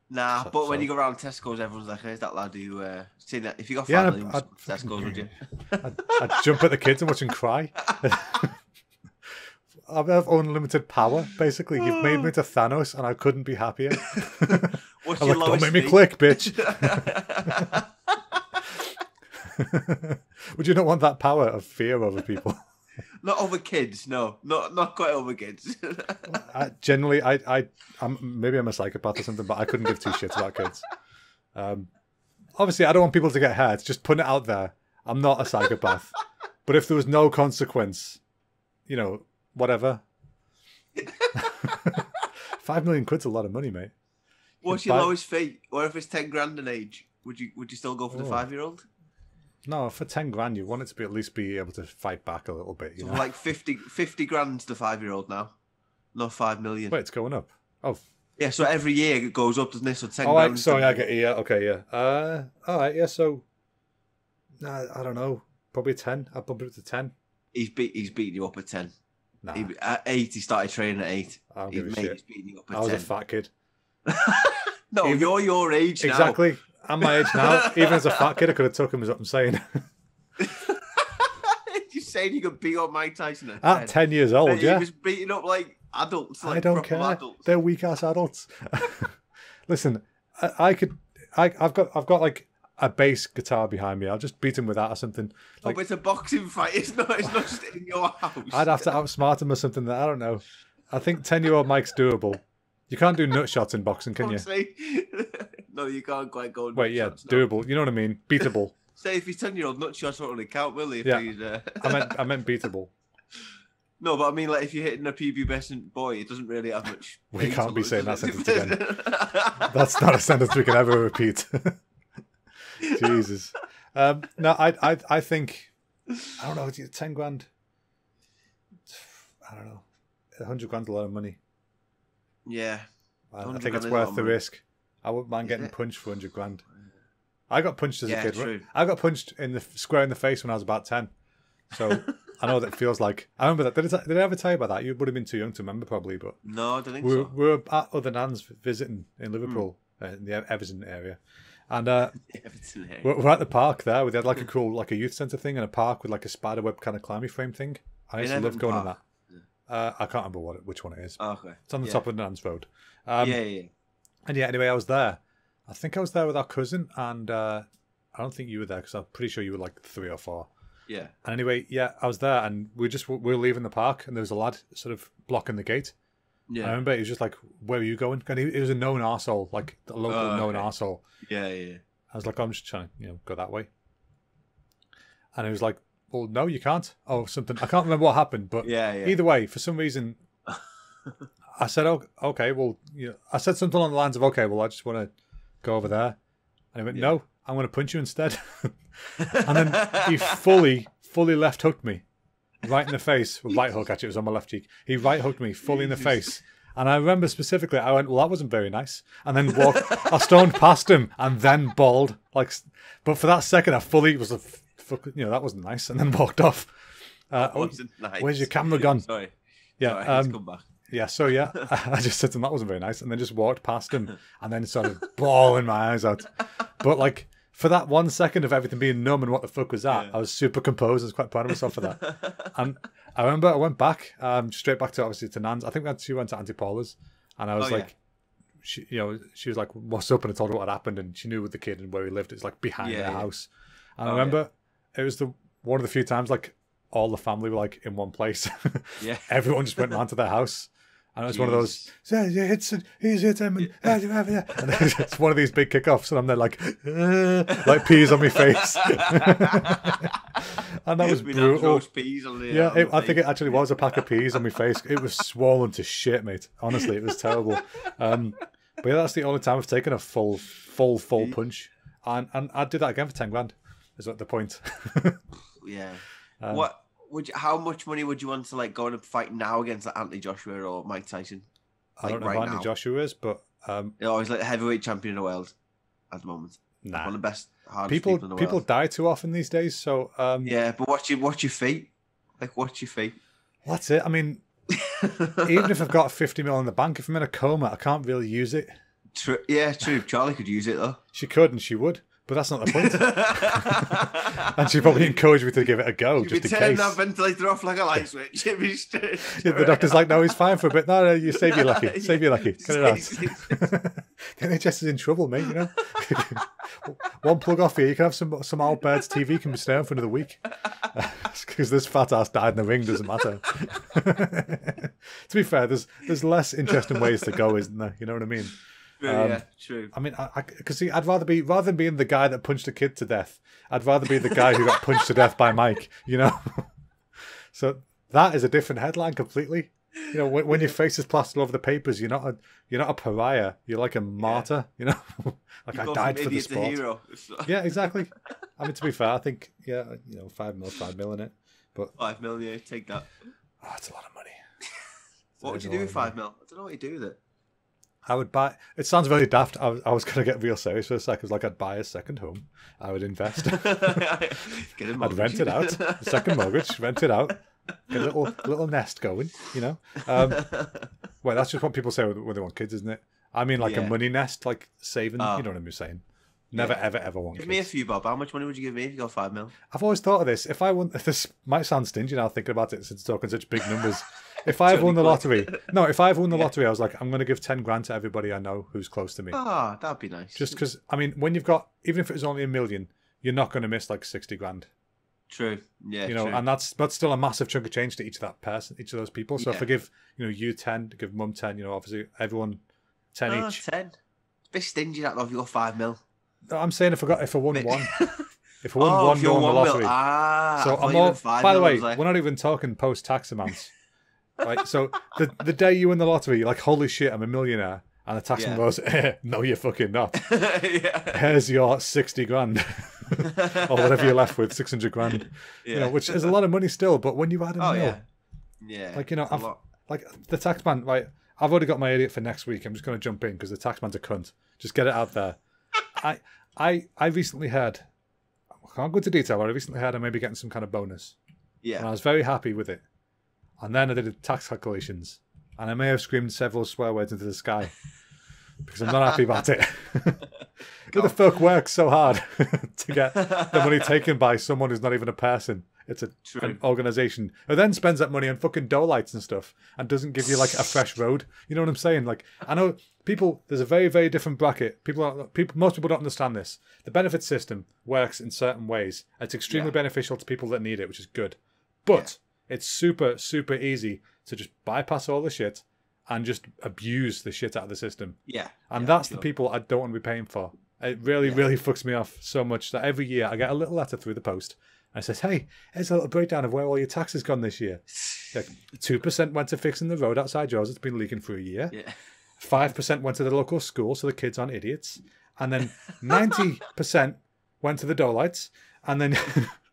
Nah, but when you go around Tesco's, everyone's like, "There's that lad who seen that." If you got family in Tesco's, would you? I'd jump at the kids and watch them cry. I have unlimited power. Basically, you've made me to Thanos, and I couldn't be happier. What's your don't make me click, bitch. Would you not want that power of fear over people? Not over kids, no. Not quite over kids. Generally, maybe I'm a psychopath or something, but I couldn't give two shits about kids. Obviously, I don't want people to get hurt. Just putting it out there. I'm not a psychopath. But if there was no consequence, you know, whatever. 5 million quid's a lot of money, mate. What's your lowest fee? Or if it's 10 grand an age, would you still go for the 5-year-old? No, for 10 grand, you want it to be at least be able to fight back a little bit. You know? Like 50 grand the 5-year-old now, not 5 million. Wait, it's going up. Oh, yeah. So every year it goes up, doesn't it? So 10 grand. Right, sorry, I get you. Yeah, okay, yeah. All right, yeah. So, I don't know. Probably 10. I'll bump it up to 10. He's beating you up at 10. Nah. At 8, he started training at 8. I don't give a shit. He's beating you up at I was 10. a fat kid. No, you're your age now. Exactly. I'm my age now. Even as a fat kid, I could have took him, is what I'm saying. You're saying you could beat up Mike Tyson at 10 years old, yeah. He was beating up like adults. Like I don't care. Adults. They're weak ass adults. Listen, I've got like a bass guitar behind me. I'll just beat him with that or something. Like, but it's a boxing fight. It's not just in your house. I'd have to outsmart him or something. That I don't know. I think 10-year-old Mike's doable. You can't do nut shots in boxing, can you? No, you can't quite go. Wait, yeah, shots, doable. No. You know what I mean? Beatable. Say if he's 10-year-old, nut shots won't really count, will he? I meant beatable. No, but I mean, like if you're hitting a pubescent boy, it doesn't really have much. We can't be saying that sentence again. That's not a sentence we can ever repeat. Jesus. No, I think I don't know. 10 grand. I don't know. 100 grand's a lot of money. Yeah, I think it's worth the risk. I wouldn't mind getting punched for 100 grand. I got punched as a kid. True. I got punched in the square in the face when I was about 10. So I know what it feels like. I remember that. Did I ever tell you about that? You would have been too young to remember, probably. But no, I don't think so. We were at other Nan's visiting in Liverpool, in the Everton area, and we're at the park there. We had like a cool, like a youth centre thing and a park with like a spiderweb kind of climbing frame thing. I used to love going on that. I can't remember which one it is. Oh, okay. It's on the top of Nan's Road. Yeah. And yeah, anyway, I was there. I think I was there with our cousin, and I don't think you were there because I'm pretty sure you were like 3 or 4. Yeah. And anyway, yeah, I was there, and we were leaving the park, and there was a lad sort of blocking the gate. Yeah. I remember he was just like, "Where are you going?" And he was a known arsehole, like a local known arsehole. Yeah. I was like, "I'm just trying to, go that way." And he was like, "Well, no, you can't." Oh, something. I can't remember what happened, but either way, for some reason, I said, "Oh, okay." Well, I said something on the lines of, "Okay, well, I just want to go over there," and he went, "No, I'm going to punch you instead." And then he fully left hooked me. right in the face. Right hook, actually, it was on my left cheek. He right hooked me fully in the face. And I remember specifically, I went, well, that wasn't very nice. And then I stormed past him and then bawled. But for that second, I fully was that wasn't nice. And then walked off. Wasn't nice. Where's your camera gone? Sorry. Yeah. Sorry, come back. Yeah, so yeah, I just said to him, that wasn't very nice. And then just walked past him and then started bawling my eyes out. But for that 1 second of everything being numb and what the fuck was that, I was super composed. I was quite proud of myself for that. And I remember I went back, straight back to Nan's. I think she went to Auntie Paula's. And I was she was like, what's up? And I told her what had happened. And she knew with the kid and where he lived. It's like behind their house. And I remember it was one of the few times all the family were in one place. Everyone just went round to their house. And it was one of those, he's hit him. And it's one of these big kickoffs. And I'm there peas on my face. And that was brutal. Peas on I think it actually was a pack of peas on my face. It was swollen to shit, mate. Honestly, it was terrible. But yeah, that's the only time I've taken a full punch. And I'd do that again for 10 grand, is at the point. Yeah. How much money would you want to go and fight now against Anthony Joshua or Mike Tyson? I don't know who Anthony Joshua is, but he's the heavyweight champion of the world at the moment. One of the best, hardest people in the world. People die too often these days, so yeah. But watch your feet. Watch your feet. That's it. I mean, even if I've got 50 mil in the bank, if I'm in a coma, I can't really use it. True. Yeah, true. Charlie could use it though. She could, and she would. But that's not the point. And she probably encouraged me to give it a go, just in case. Turn that ventilator off like a light switch. The doctor's like, no, he's fine for a bit. No, you save your lucky. Save your lucky. Get it out. The NHS is in trouble, mate, you know. One plug off here, you can have some old bird's TV can be staying for another week. Because this fat ass died in the ring, doesn't matter. To be fair, there's less interesting ways to go, isn't there? You know what I mean? Yeah, true. I mean, because I'd rather than being the guy that punched a kid to death, I'd rather be the guy who got punched to death by Mike. You know, so that is a different headline completely. You know, when your face is plastered over the papers, you're not a pariah. You're like a martyr. You know, I died for the sport. Hero. Yeah, exactly. I mean, to be fair, I think 5 mil in it, but 5 mil, yeah, take that. Oh, it's a lot of money. What would you do with 5 mil? I don't know what you do with it. I would buy. It sounds very daft. I was going to get real serious for a second. I'd buy a second home. I would invest. I'd rent it out. Second mortgage. Rent it out. Get a little nest going. You know. Well, that's just what people say when they want kids, isn't it? I mean, a money nest, saving. You know what I'm saying? Never, ever want kids. Give me a few, Bob. How much money would you give me if you got 5 mil? I've always thought of this. If this might sound stingy now thinking about it since talking such big numbers. If I've won the lottery, I was like, I'm going to give 10 grand to everybody I know who's close to me. Ah, that'd be nice. Just because, I mean, when you've got, even if it was only $1 million, you're not going to miss 60 grand. True. Yeah. You know, true. and that's still a massive chunk of change to each of those people. So if I give, you 10, give mum 10, obviously everyone 10 each. 10. It's a bit stingy that though if you got 5 mil. No, I'm saying if I won one. If I won one mil on the lottery. So I'm all, by the way, we're not even talking post-tax amounts. Right, so the day you win the lottery, you're like, holy shit, I'm a millionaire. And the taxman goes, no, you're fucking not. Here's your 60 grand. Or whatever you're left with, 600 grand. Which is a lot of money still, but when you add a mil. Yeah. The taxman, right, I've already got my idiot for next week. I'm just going to jump in because the taxman's a cunt. Just get it out there. I recently heard, I can't go into detail, but I recently heard I may be getting some kind of bonus. Yeah. And I was very happy with it. And then I did the tax calculations. And I may have screamed several swear words into the sky. Because I'm not happy about it. Who the fuck works so hard to get the money taken by someone who's not even a person? It's an organisation who then spends that money on fucking dowlights and stuff and doesn't give you a fresh road. You know what I'm saying? I know there's a very, very different bracket. Most people don't understand this. The benefit system works in certain ways. It's extremely beneficial to people that need it, which is good. But it's super, super easy to just bypass all the shit and just abuse the shit out of the system. Yeah. And that's the people I don't want to be paying for. It really, really fucks me off so much that every year I get a little letter through the post. And it says, hey, here's a little breakdown of where all your taxes gone this year. 2% went to fixing the road outside yours. It's been leaking for a year. 5% went to the local school so the kids aren't idiots. And then 90% went to the dowlights. And then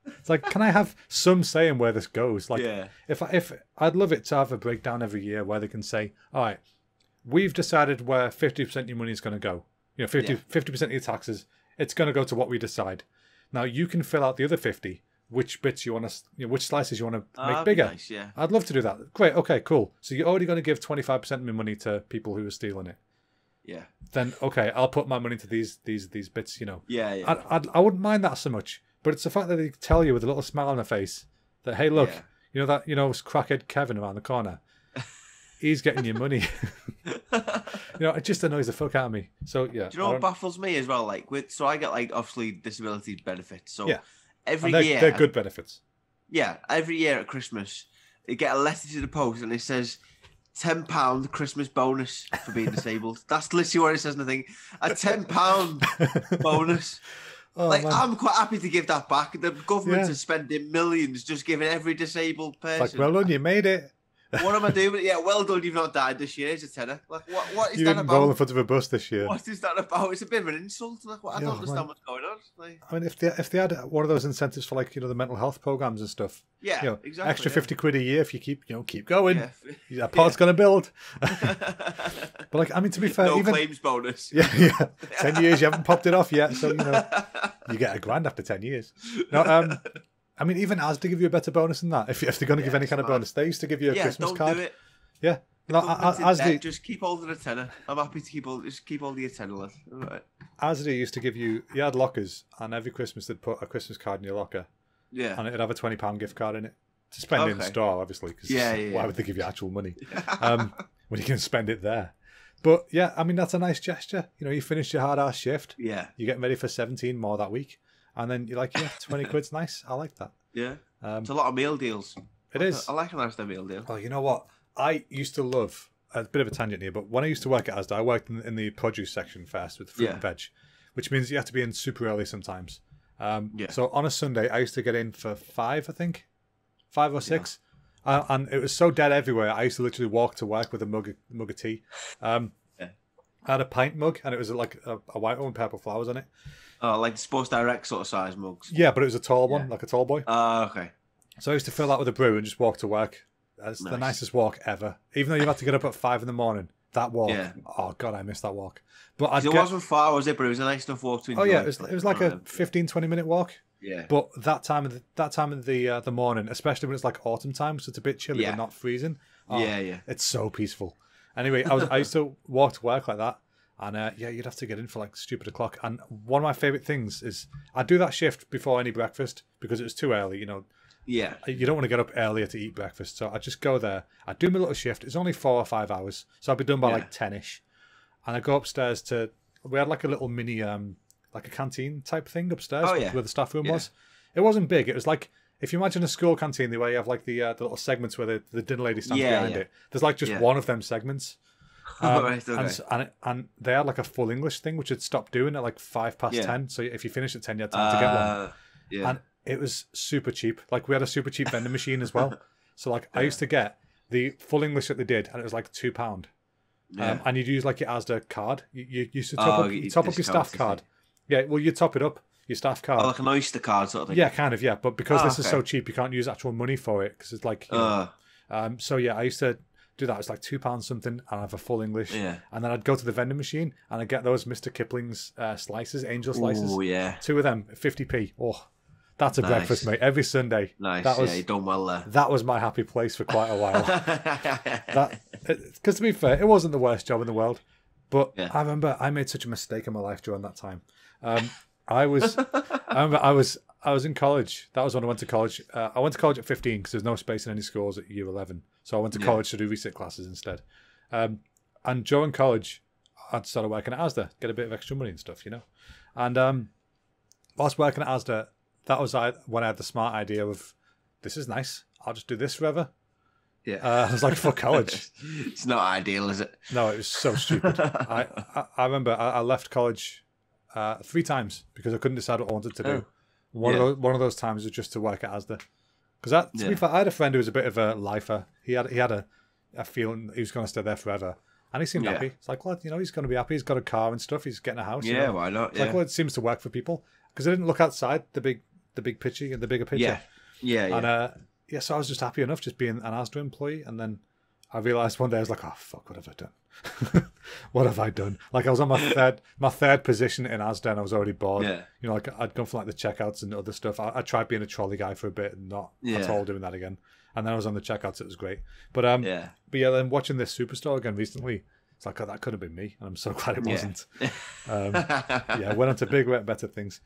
It's like, can I have some say in where this goes? Like, Yeah. if I'd love it to have a breakdown every year where they can say, all right, we've decided where 50% of your money is going to go. 50% of your taxes, it's going to go to what we decide. Now you can fill out the other 50, which bits you want to, which slices you want to make bigger. Nice, yeah. I'd love to do that. Great. Okay, cool. So you're already going to give 25% of my money to people who are stealing it. Yeah. Then, okay, I'll put my money to these bits, Yeah, yeah. I wouldn't mind that so much. But it's the fact that they tell you with a little smile on their face that, hey, look, it's crackhead Kevin around the corner. He's getting your money. It just annoys the fuck out of me. So, yeah. Do you know what baffles me as well? Like, so I get, like, obviously disability benefits. So every year. They're good benefits. Yeah. Every year at Christmas, you get a letter to the post and it says, £10 Christmas bonus for being disabled. That's literally what it says in the thing. A £10 bonus. Oh, like, man. I'm quite happy to give that back. The government is spending millions just giving every disabled person. It's like, well done, you made it. What am I doing? Yeah, well done, you've not died this year. It's a tenner. Like, what is you that didn't about? roll in front of a bus this year. What is that about? It's a bit of an insult. Like, I don't understand what's going on. Like, I mean, if they had one of those incentives for, like, the mental health programs and stuff. Yeah, exactly. Extra 50 quid a year if you keep going. Yeah. That pot's going to build. But, like, I mean, to be fair, no claims bonus. Yeah. 10 years, you haven't popped it off yet, so you get £1,000 after 10 years. No, I mean, even Asda give you a better bonus than that. If they're going to give any kind of bonus, they used to give you a Christmas card. Do it. Yeah. No, Asda just keep holding a tenner. I'm happy to keep holding your tenner. Right. Asda used to give you had lockers, and every Christmas they'd put a Christmas card in your locker. Yeah. And it'd have a £20 gift card in it to spend in store, obviously. Because why would they give you actual money when you can spend it there? But yeah, I mean, that's a nice gesture. You finish your hard ass shift. Yeah. You're getting ready for 17 more that week. And then you're like, 20 quid's nice. I like that. Yeah. It's a lot of meal deals. It is. I like a nice meal deal. Oh, you know what? I used to love, a bit of a tangent here, but when I used to work at Asda, I worked in the produce section first with fruit and veg, which means you have to be in super early sometimes. So on a Sunday, I used to get in for 5, I think. 5 or 6. Yeah. And it was so dead everywhere, I used to literally walk to work with a mug of tea. I had a pint mug, and it was like a white one with purple flowers on it. Oh, like the Sports Direct sort of size mugs. Yeah, but it was a tall one, like a tall boy. Oh, okay. So I used to fill that with a brew and just walk to work. That's the nicest walk ever. Even though you had to get up at 5 a.m, that walk. Yeah. Oh God, I miss that walk. But it wasn't far, was it? But it was a nice enough walk to enjoy. Oh yeah, it was like a 15-20 minute walk. Yeah. But that time of the morning, especially when it's like autumn time, so it's a bit chilly but not freezing. Oh, yeah. It's so peaceful. Anyway, I used to walk to work like that. And you'd have to get in for like stupid o'clock. And one of my favourite things is I'd do that shift before any breakfast because it was too early, Yeah. You don't want to get up earlier to eat breakfast. So I'd just go there. I'd do my little shift. It's only 4 or 5 hours. So I'd be done by like 10ish. And I'd go upstairs we had like a little mini, like a canteen type thing upstairs where the staff room was. It wasn't big. It was like, if you imagine a school canteen, the way you have like the little segments where the dinner lady stands behind it. There's like just one of them segments. Right, okay. And they had like a full English thing, which had stopped doing at like 10:05. So if you finish at 10, you had time to get one. Yeah. And it was super cheap. Like we had a super cheap vending machine as well. So like I used to get the full English that they did, and it was like £2. And you'd use like your Asda card. You used to top up your staff card. Yeah, well you top it up your staff card. Oh, like an Oyster card sort of thing. Yeah, kind of. Yeah, but because this is so cheap, you can't use actual money for it because it's like. So yeah, I used to do that. It's like £2 something, and I have a full English. Yeah. And then I'd go to the vending machine and I'd get those Mr. Kipling's slices, angel slices. Oh yeah. 2 of them, 50p. Oh, that's a breakfast, mate. Every Sunday. Nice. You've done well there. That was my happy place for quite a while. Because to be fair, it wasn't the worst job in the world, but I remember I made such a mistake in my life during that time. I was in college. That was when I went to college. I went to college at 15 because there's no space in any schools at year 11. So I went to college to do resit classes instead. And during college, I'd started working at Asda, get a bit of extra money and stuff, And whilst working at Asda, that was when I had the smart idea of, this is nice. I'll just do this forever. Yeah. I was like, fuck college. It's not ideal, is it? No, it was so stupid. I remember I left college 3 times because I couldn't decide what I wanted to do. One of those times was just to work at Asda. Because to be fair, I had a friend who was a bit of a lifer. He had a feeling he was going to stay there forever, and he seemed happy. It's like, well, he's going to be happy. He's got a car and stuff. He's getting a house. Yeah, why not? It's like, well, it seems to work for people because I didn't look outside the the big picture, the bigger picture. And so I was just happy enough just being an Asda employee, and then I realised one day I was like, oh fuck, what have I done? What have I done? Like I was on my third position in Asda, and I was already bored. Yeah. You know, like I'd gone for like the checkouts and other stuff. I tried being a trolley guy for a bit, and not at all doing that again. And then I was on the checkouts. It was great. But then watching this Superstore again recently, it's like, oh, that could have been me, and I'm so glad it wasn't. I went on to bigger, better things.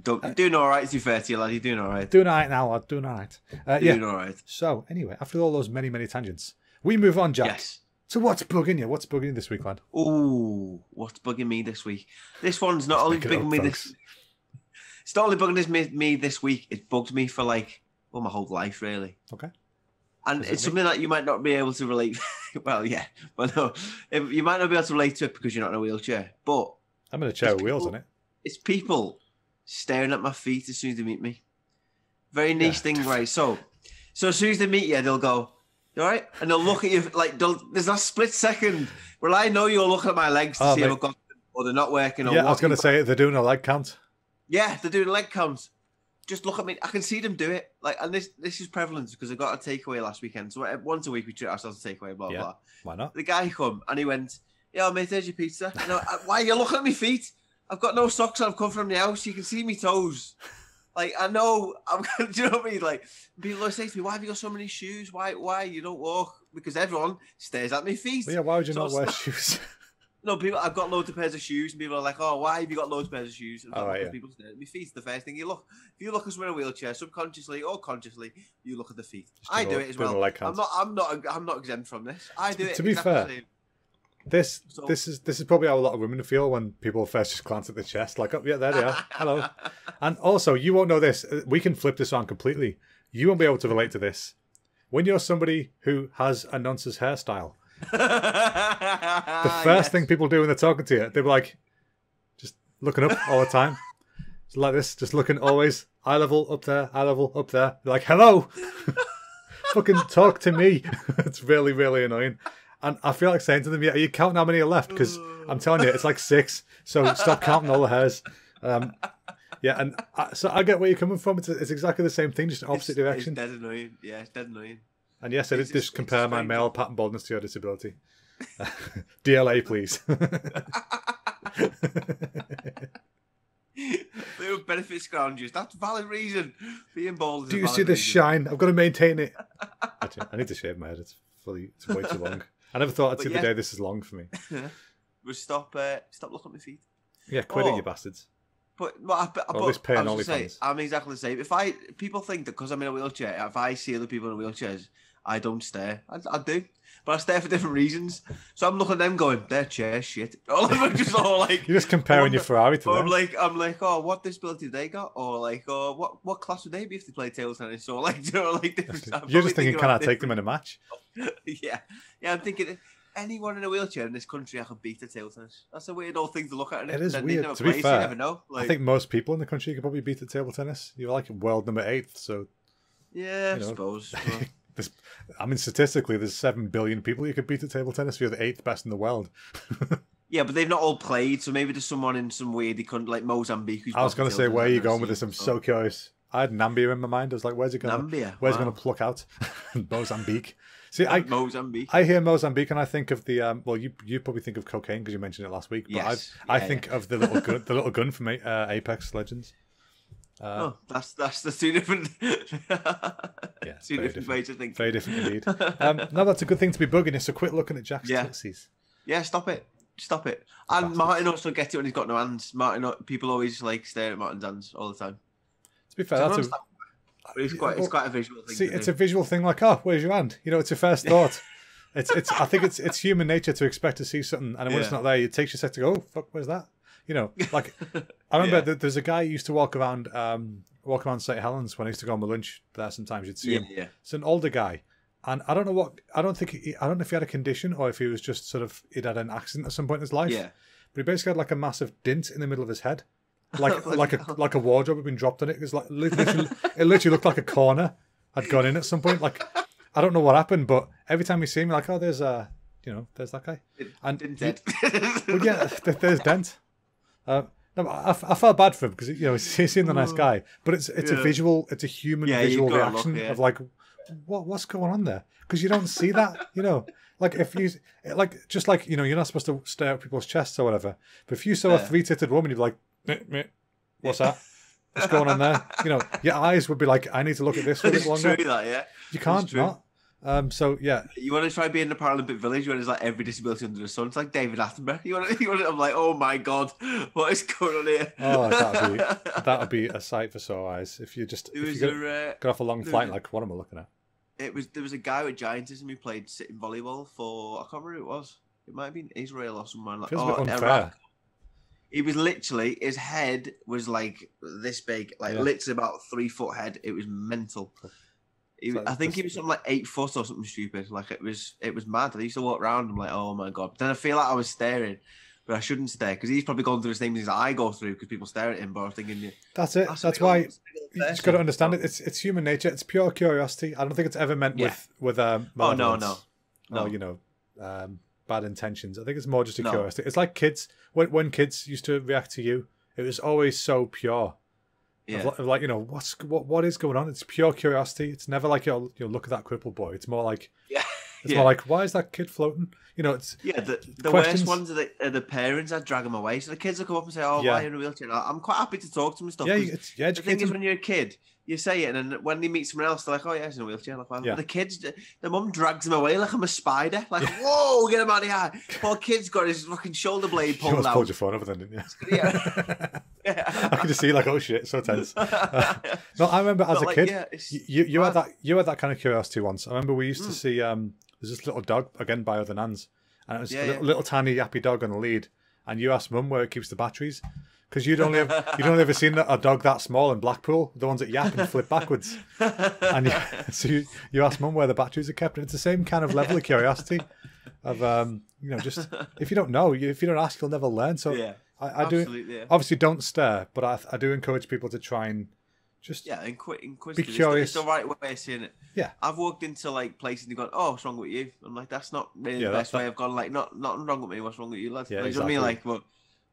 Doing all right, to be fair to you, lad. You're doing all right. Doing all right now, lad. Doing all right. Doing all right. So anyway, after all those many, many tangents, we move on, Jack. Yes. So what's bugging you? What's bugging you this week, lad? Ooh, what's bugging me this week? This one's not only bugging me this. It's not only bugging me this week. It bugged me for my whole life, really. Okay. And it's something that you might not be able to relate. Well, yeah, but no, you might not be able to relate to it because you're not in a wheelchair. But I'm in a chair with wheels on it. It's people staring at my feet as soon as they meet me. Very niche thing, right? So as soon as they meet you, they'll go, "You all right?" And they'll look at you like there's that split second where I know you're looking at my legs to see if I've got them or they're not working. Or I was going to say they're doing a leg count. Yeah, they're doing a leg count. Just look at me. I can see them do it. And this is prevalent because I got a takeaway last weekend. So once a week we treat ourselves to takeaway, blah, blah. Why not? The guy come and he went, "Yeah, mate, there's your pizza." Why are you looking at my feet? I've got no socks on. I've come from the house. You can see me toes. I know. Do you know what I mean? People always say to me, "Why have you got so many shoes? Why you don't walk?" Because everyone stares at my feet. Well, why would you not wear shoes? No, I've got loads of pairs of shoes, and people are like, "Oh, why have you got loads of pairs of shoes?" And people stare at my feet. It's the first thing you look. If you look at someone in a wheelchair, subconsciously or consciously, you look at the feet. I do it as well. I'm not exempt from this. I do it. To be fair, this is probably how a lot of women feel when people first just glance at the chest, like, "Oh, yeah, there they are. Hello." And also, you won't know this. We can flip this on completely. You won't be able to relate to this. When you're somebody who has a nonsense hairstyle, the first thing people do when they're talking to you, they're like, just looking up all the time. It's like this, just looking always eye level up there, eye level up there. They're like, "Hello." Fucking talk to me. It's really, really annoying. And I feel like saying to them, "Yeah, are you counting how many are left?" Because I'm telling you, it's like 6. So stop counting all the hairs. So I get where you're coming from. It's exactly the same thing, just an opposite direction. It's dead annoying. Yeah, it's dead annoying. And yes, I did just compare my male pattern baldness to your disability. DLA, please. There were benefits scroungers. That's a valid reason. Being bald is Do you see the shine? I've got to maintain it. Actually, I need to shave my head. It's way too long. I never thought I'd see the day this is long for me. But stop looking at my feet. Yeah, quit it, you bastards. Always paying OnlyFans. I'm exactly the same. People think that because I'm in a wheelchair, if I see other people in wheelchairs, I don't stare. I do, but I stare for different reasons. So I'm looking at them going, "Their chair shit." I'm just all like, you're just comparing your Ferrari to them. I'm like, "Oh, what disability do they got?" Or like, "Oh, what class would they be if they played table tennis?" Or like, different. You're just thinking, can I take them in a match? Yeah. I'm thinking. Anyone in a wheelchair in this country, I could beat at table tennis. That's a weird old thing to look at. It is weird. To be fair, you never know. I think most people in the country could probably beat at table tennis. You're like world number 8, so yeah, I suppose. Statistically, there's 7 billion people you could beat at table tennis if you're the 8th best in the world. Yeah, but they've not all played, so maybe there's someone in some weird country like Mozambique. I was going to say, where are you going with this? I'm so curious. I had Nambia in my mind. I was like, where's it going? Nambia? Where's it going to pluck out? Mozambique. See, Mozambique. I hear Mozambique and I think of the you probably think of cocaine because you mentioned it last week, but yes. I think of the little gun from Apex Legends. That's the two different two different ways to think. Very different indeed. No, that's a good thing to be bugging you. So quit looking at Jack's tootsies. Yeah, stop it. And bastards. Martin also gets it when he's got no hands. People always like stare at Martin's hands all the time. To be fair, it's quite a visual thing. See, it's a visual thing. Like, oh, where's your hand? It's your first thought. I think it's human nature to expect to see something, and when it's not there, it takes you a sec to go, "Oh, fuck, where's that?" Like I remember there's a guy who used to walk around St. Helens when I used to go on my lunch there. Sometimes you'd see him. Yeah. It's an older guy, and I don't know if he had a condition or if he was just he'd had an accident at some point in his life. Yeah. But he basically had like a massive dint in the middle of his head. Like a wardrobe had been dropped on it. It was like it literally looked like a corner had gone in at some point. Like I don't know what happened, but every time you see me, like, oh, there's there's that guy. And Dent. Well, yeah, there's Dent. No, I felt bad for him because he seemed a nice guy, but it's a human visual reaction of like, what's going on there? Because you don't see that, like if you just like you're not supposed to stare at people's chests or whatever. But if you saw a 3-titted woman, you'd be like, meh, what's that? What's going on there? Your eyes would be like, I need to look at this for a bit longer. True that, yeah. You can't not. So yeah, you want to try being in the Paralympic village where there's like every disability under the sun. It's like David Attenborough. You want to, I'm like, oh my god, what is going on here? Oh, that'd be a sight for sore eyes if you got off a long flight. Like, what am I looking at? There was a guy with giantism who played sitting volleyball for, I can't remember who it was. It might have been Israel or somewhere like. Feels a bit unfair. Iraq. He was literally, his head was like this big, like literally about 3 foot head. It was mental. I think he was something like 8 foot or something stupid. Like it was mad. I used to walk around and I'm like, oh my god. But then I feel like I was staring, but I shouldn't stare because he's probably gone through the same things that I go through because people stare at him. But I'm thinking, that's it. That's why you just got to understand it. It's human nature. It's pure curiosity. I don't think it's ever meant with malevolence. No. Bad intentions. I think it's more just a curiosity. It's like kids when kids used to react to you. It was always so pure. Yeah. Like what is going on? It's pure curiosity. It's never like you'll look at that crippled boy. It's more like more like, why is that kid floating? It's the worst ones are the parents that drag them away. So the kids will come up and say, "Oh, why are you in a wheelchair?" I'm quite happy to talk to them and stuff. The thing is, when you're a kid, you say it, and then when they meet someone else, they're like, "Oh yeah, he's in a wheelchair." Like, well, the kids, the mum drags him away like I'm a spider. Like, whoa, get him out of here! Poor kid's got his fucking shoulder blade pulled out. Pulled your phone over then, didn't you? I could just see like, oh shit, so tense. No, I remember as a kid, you had that kind of curiosity once. I remember we used to see there's this little dog again by other nans, and it was a little tiny yappy dog on the lead, and you asked mum where it keeps the batteries. Because you'd only ever seen a dog that small in Blackpool, the ones that yap and flip backwards. And so you ask mum where the batteries are kept, and it's the same kind of level of curiosity of just if you don't know, if you don't ask, you'll never learn. So I do obviously don't stare, but I do encourage people to try and just be curious. It's the right way of seeing it. Yeah, I've walked into like places and gone, "Oh, what's wrong with you?" I'm like, that's not really the best way. I've gone like, nothing wrong with me. What's wrong with you, lad? Yeah, you know what I mean? Like, but.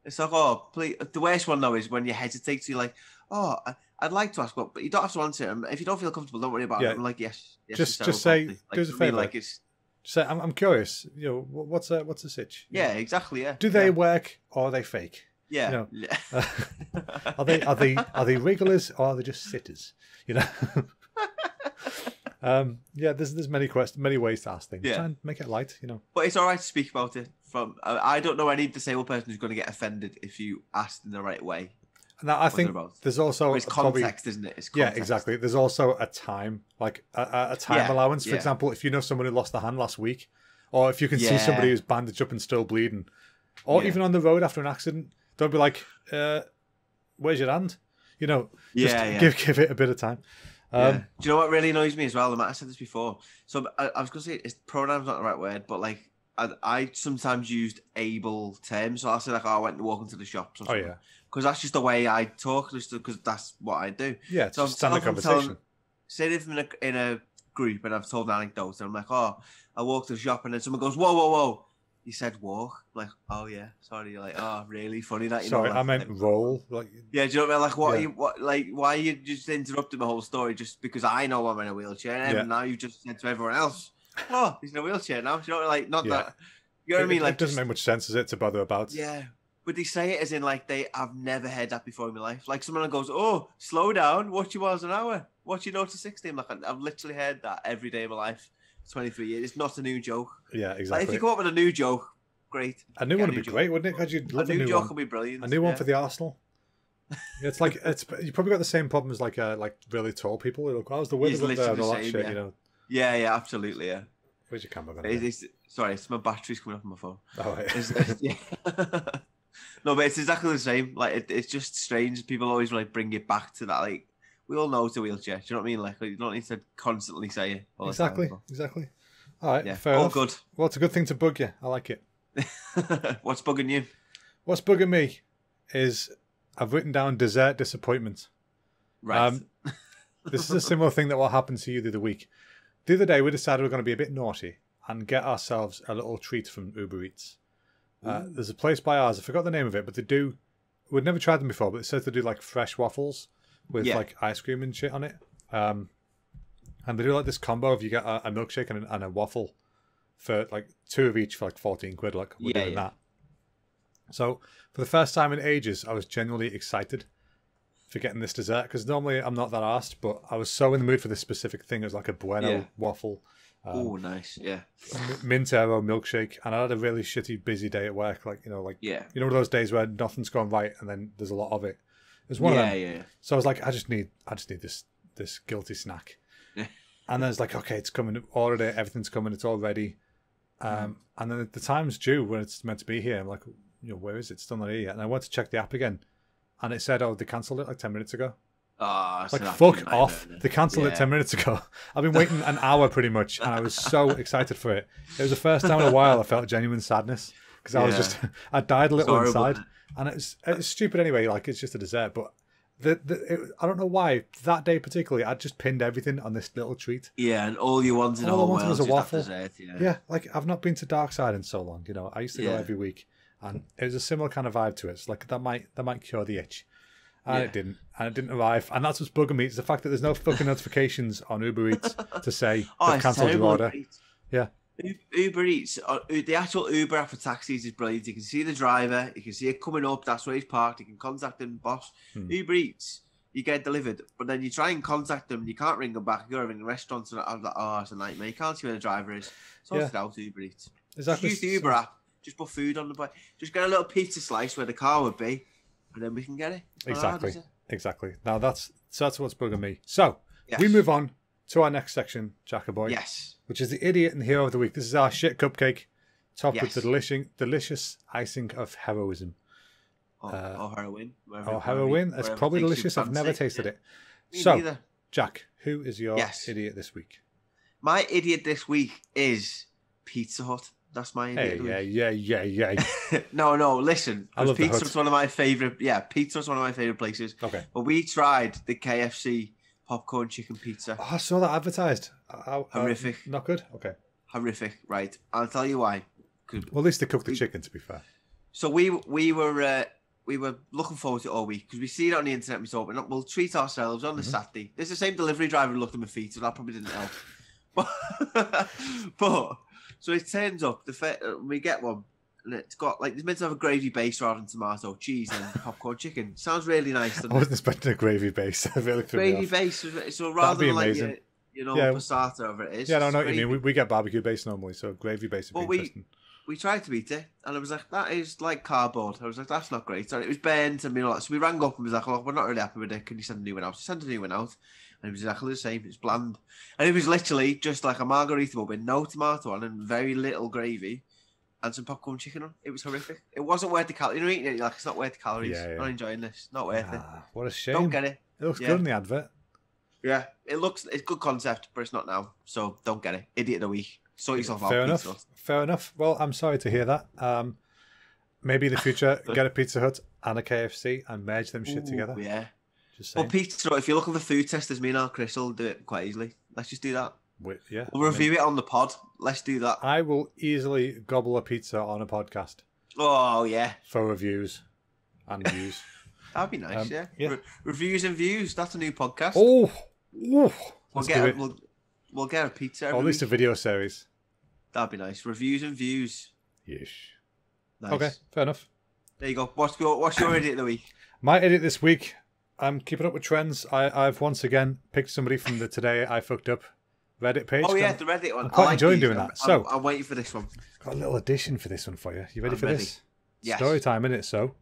It's like, oh, please. The worst one though is when you hesitate. So you're like, oh, I'd like to ask, but you don't have to answer it. If you don't feel comfortable, don't worry about it. I'm like, yes. Just say, do us a favour. Like, just say, I'm curious. What's the sitch? Yeah, exactly. Yeah. Do they work or are they fake? Yeah. Are they regulars or are they just sitters? There's many ways to ask things. Try and make it light, But it's all right to speak about it. I don't know any disabled person who's going to get offended if you ask in the right way. And I think there's also it's context, isn't it? It's context. Yeah, exactly. There's also a time, like a time allowance. For example, if you know someone who lost their hand last week, or if you can see somebody who's bandaged up and still bleeding, or even on the road after an accident, don't be like, "Where's your hand?" Give it a bit of time. Do you know what really annoys me as well? I might have said this before. So I was going to say, pronouns not the right word, but like I sometimes used able terms. So I'll say like, I went to walk into the shops or something. Oh, yeah. Because that's just the way I talk, just because that's what I do. Yeah, it's just standard conversation. Say if I'm in a group and I've told an anecdote, and I'm like, oh, I walked to the shop, and then someone goes, whoa. You said walk. I'm like, oh yeah, sorry. You're like, oh, really funny that. Sorry, I meant roll. Like, yeah, do you know what I mean? Like, why are you just interrupting my whole story just because I know I'm in a wheelchair, and now you just said to everyone else, oh, he's in a wheelchair now. Do you know, like, not that. You know what I mean? Like, it doesn't make much sense, does it, to bother about? Yeah, but they say it as in like I've never heard that before in my life. Like someone goes, oh, slow down, watch your miles an hour, watch your 0 to 60. I'm like, I've literally heard that every day of my life. 23 years. It's not a new joke. Yeah, exactly. Like, if you come up with a new joke, great. A new one would be great, wouldn't it? Because you'd love a new joke would be brilliant. A new one for the Arsenal. It's like you probably got the same problem as like really tall people. You're like, how's the weather up there and all that shit, Yeah, absolutely, yeah. Where's your camera going? Sorry, it's my battery's coming off my phone. Oh, yeah. No, but it's exactly the same. Like it's just strange. People always like bring it back to that. Like we all know it's a wheelchair. Do you know what I mean? Like you don't need to constantly say it. Exactly. All right, fair all enough. Good. Well, it's a good thing to bug you. I like it. What's bugging you? What's bugging me is I've written down dessert disappointment. Right. This is a similar thing that will happen to you the other week. The other day we decided we're going to be a bit naughty and get ourselves a little treat from Uber Eats. There's a place by ours, I forgot the name of it, but they do we'd never tried them before, but it says they do like fresh waffles with like ice cream and shit on it. And they do like this combo of you get a milkshake and a waffle for like 2 of each for like 14 quid. Like we're doing that. So for the first time in ages, I was genuinely excited for getting this dessert, because normally I'm not that arsed, but I was so in the mood for this specific thing. It was like a Bueno waffle. Oh, nice, yeah. Mint arrow milkshake, and I had a really shitty busy day at work. Like you know, those days where nothing's going right, and then there's a lot of it. It was one of them. Yeah. So I was like, I just need this guilty snack. And then it's like, okay, it's coming. Ordered it. Everything's coming. It's all ready. And then the time's due when it's meant to be here. I'm like, where is it? It's still not here yet. And I went to check the app again. And it said, they cancelled it like 10 minutes ago. Oh, like, fuck off. They cancelled it 10 minutes ago. I've been waiting an hour pretty much, and I was so excited for it. It was the first time in a while I felt genuine sadness, because I was just, I died a little inside. And it's stupid anyway, like it's just a dessert. But I don't know why, that day particularly, I just pinned everything on this little treat. Yeah, and all you wanted in the whole world was a waffle. Dessert, yeah, like I've not been to Darkside in so long. I used to go every week. And it was a similar kind of vibe to it. It's like that might cure the itch, and it didn't. And it didn't arrive. And that's what's bugging me. It's the fact that there's no fucking notifications on Uber Eats to say they've cancelled your order. Yeah. Uber Eats, the actual Uber app for taxis is brilliant. You can see the driver, you can see it coming up. That's where he's parked. You can contact him, boss. Uber Eats, you get delivered, but then you try and contact them, you can't ring them back. You got to ring the restaurant. And I'm like, it's a nightmare. You can't see where the driver is. Sort it out, Uber Eats. Exactly. Just use the Uber app. Just put food on the plate. Just get a little pizza slice where the car would be, and then we can get it. Exactly. Now that's what's bugging me. So we move on to our next section, Jackaboy. Yes. Which is the idiot and hero of the week. This is our shit cupcake, topped with the delicious icing of heroism. Or heroin. Heroin. It's probably delicious. I've never tasted it. Neither. Jack, who is your idiot this week? My idiot this week is Pizza Hut. That's my idiot. Yeah. No, listen. Pizza's one of my favourite. Yeah, Pizza's one of my favourite places. Okay. But we tried the KFC popcorn chicken pizza. Oh, I saw that advertised. Horrific. Not good? Okay. Horrific, right. I'll tell you why. Well, at least they cooked the chicken, to be fair. So we were looking forward to it all week, because we see it on the internet. We thought, we'll treat ourselves on the Saturday. There's the same delivery driver who looked at my feet, so that probably didn't help. But so it turns up, we get one, and it's got it's meant to have a gravy base rather than tomato, cheese, and popcorn chicken. Sounds really nice. I wasn't expecting a gravy base. Really gravy base, so rather than amazing. passata, whatever it is. Yeah, I know what you mean. We get barbecue base normally, so gravy base would be interesting. We tried to eat it, and I was like, that is like cardboard. I was like, that's not great. So it was burnt, and so we rang up and was like, we're not really happy with it. Can you send a new one out? So send a new one out. And it was exactly the same. It's bland. And it was literally just like a margarita bowl with no tomato on and very little gravy and some popcorn chicken on. It was horrific. It wasn't worth the calories. Eating it, it's not worth the calories. Yeah. Not enjoying this. Not worth it. What a shame. Don't get it. It looks good in the advert. Yeah. It's good concept, but it's not now. So don't get it. Idiot of the week. Sort yourself out. Fair enough. Well, I'm sorry to hear that. Maybe in the future, get a Pizza Hut and a KFC and merge them shit together. Yeah. Well, Pizza Hut, if you're looking for food testers, me and Al Chris will do it quite easily. Let's just do that. We'll review it on the pod. Let's do that. I will easily gobble a pizza on a podcast. Oh, yeah. For reviews and views. That'd be nice, yeah. Reviews and views. That's a new podcast. We'll get a pizza. Or at least a video series. That'd be nice. Reviews and views. Yes. Nice. Okay, fair enough. There you go. What's your idiot of the week? My idiot this week. I'm keeping up with trends. I've once again picked somebody from the Today I Fucked Up Reddit page. Oh, yeah, the Reddit one. I'm quite enjoying doing that. So I'm waiting for this one. Got a little addition for this one for you. You ready for this? Yes. Story time, innit? So.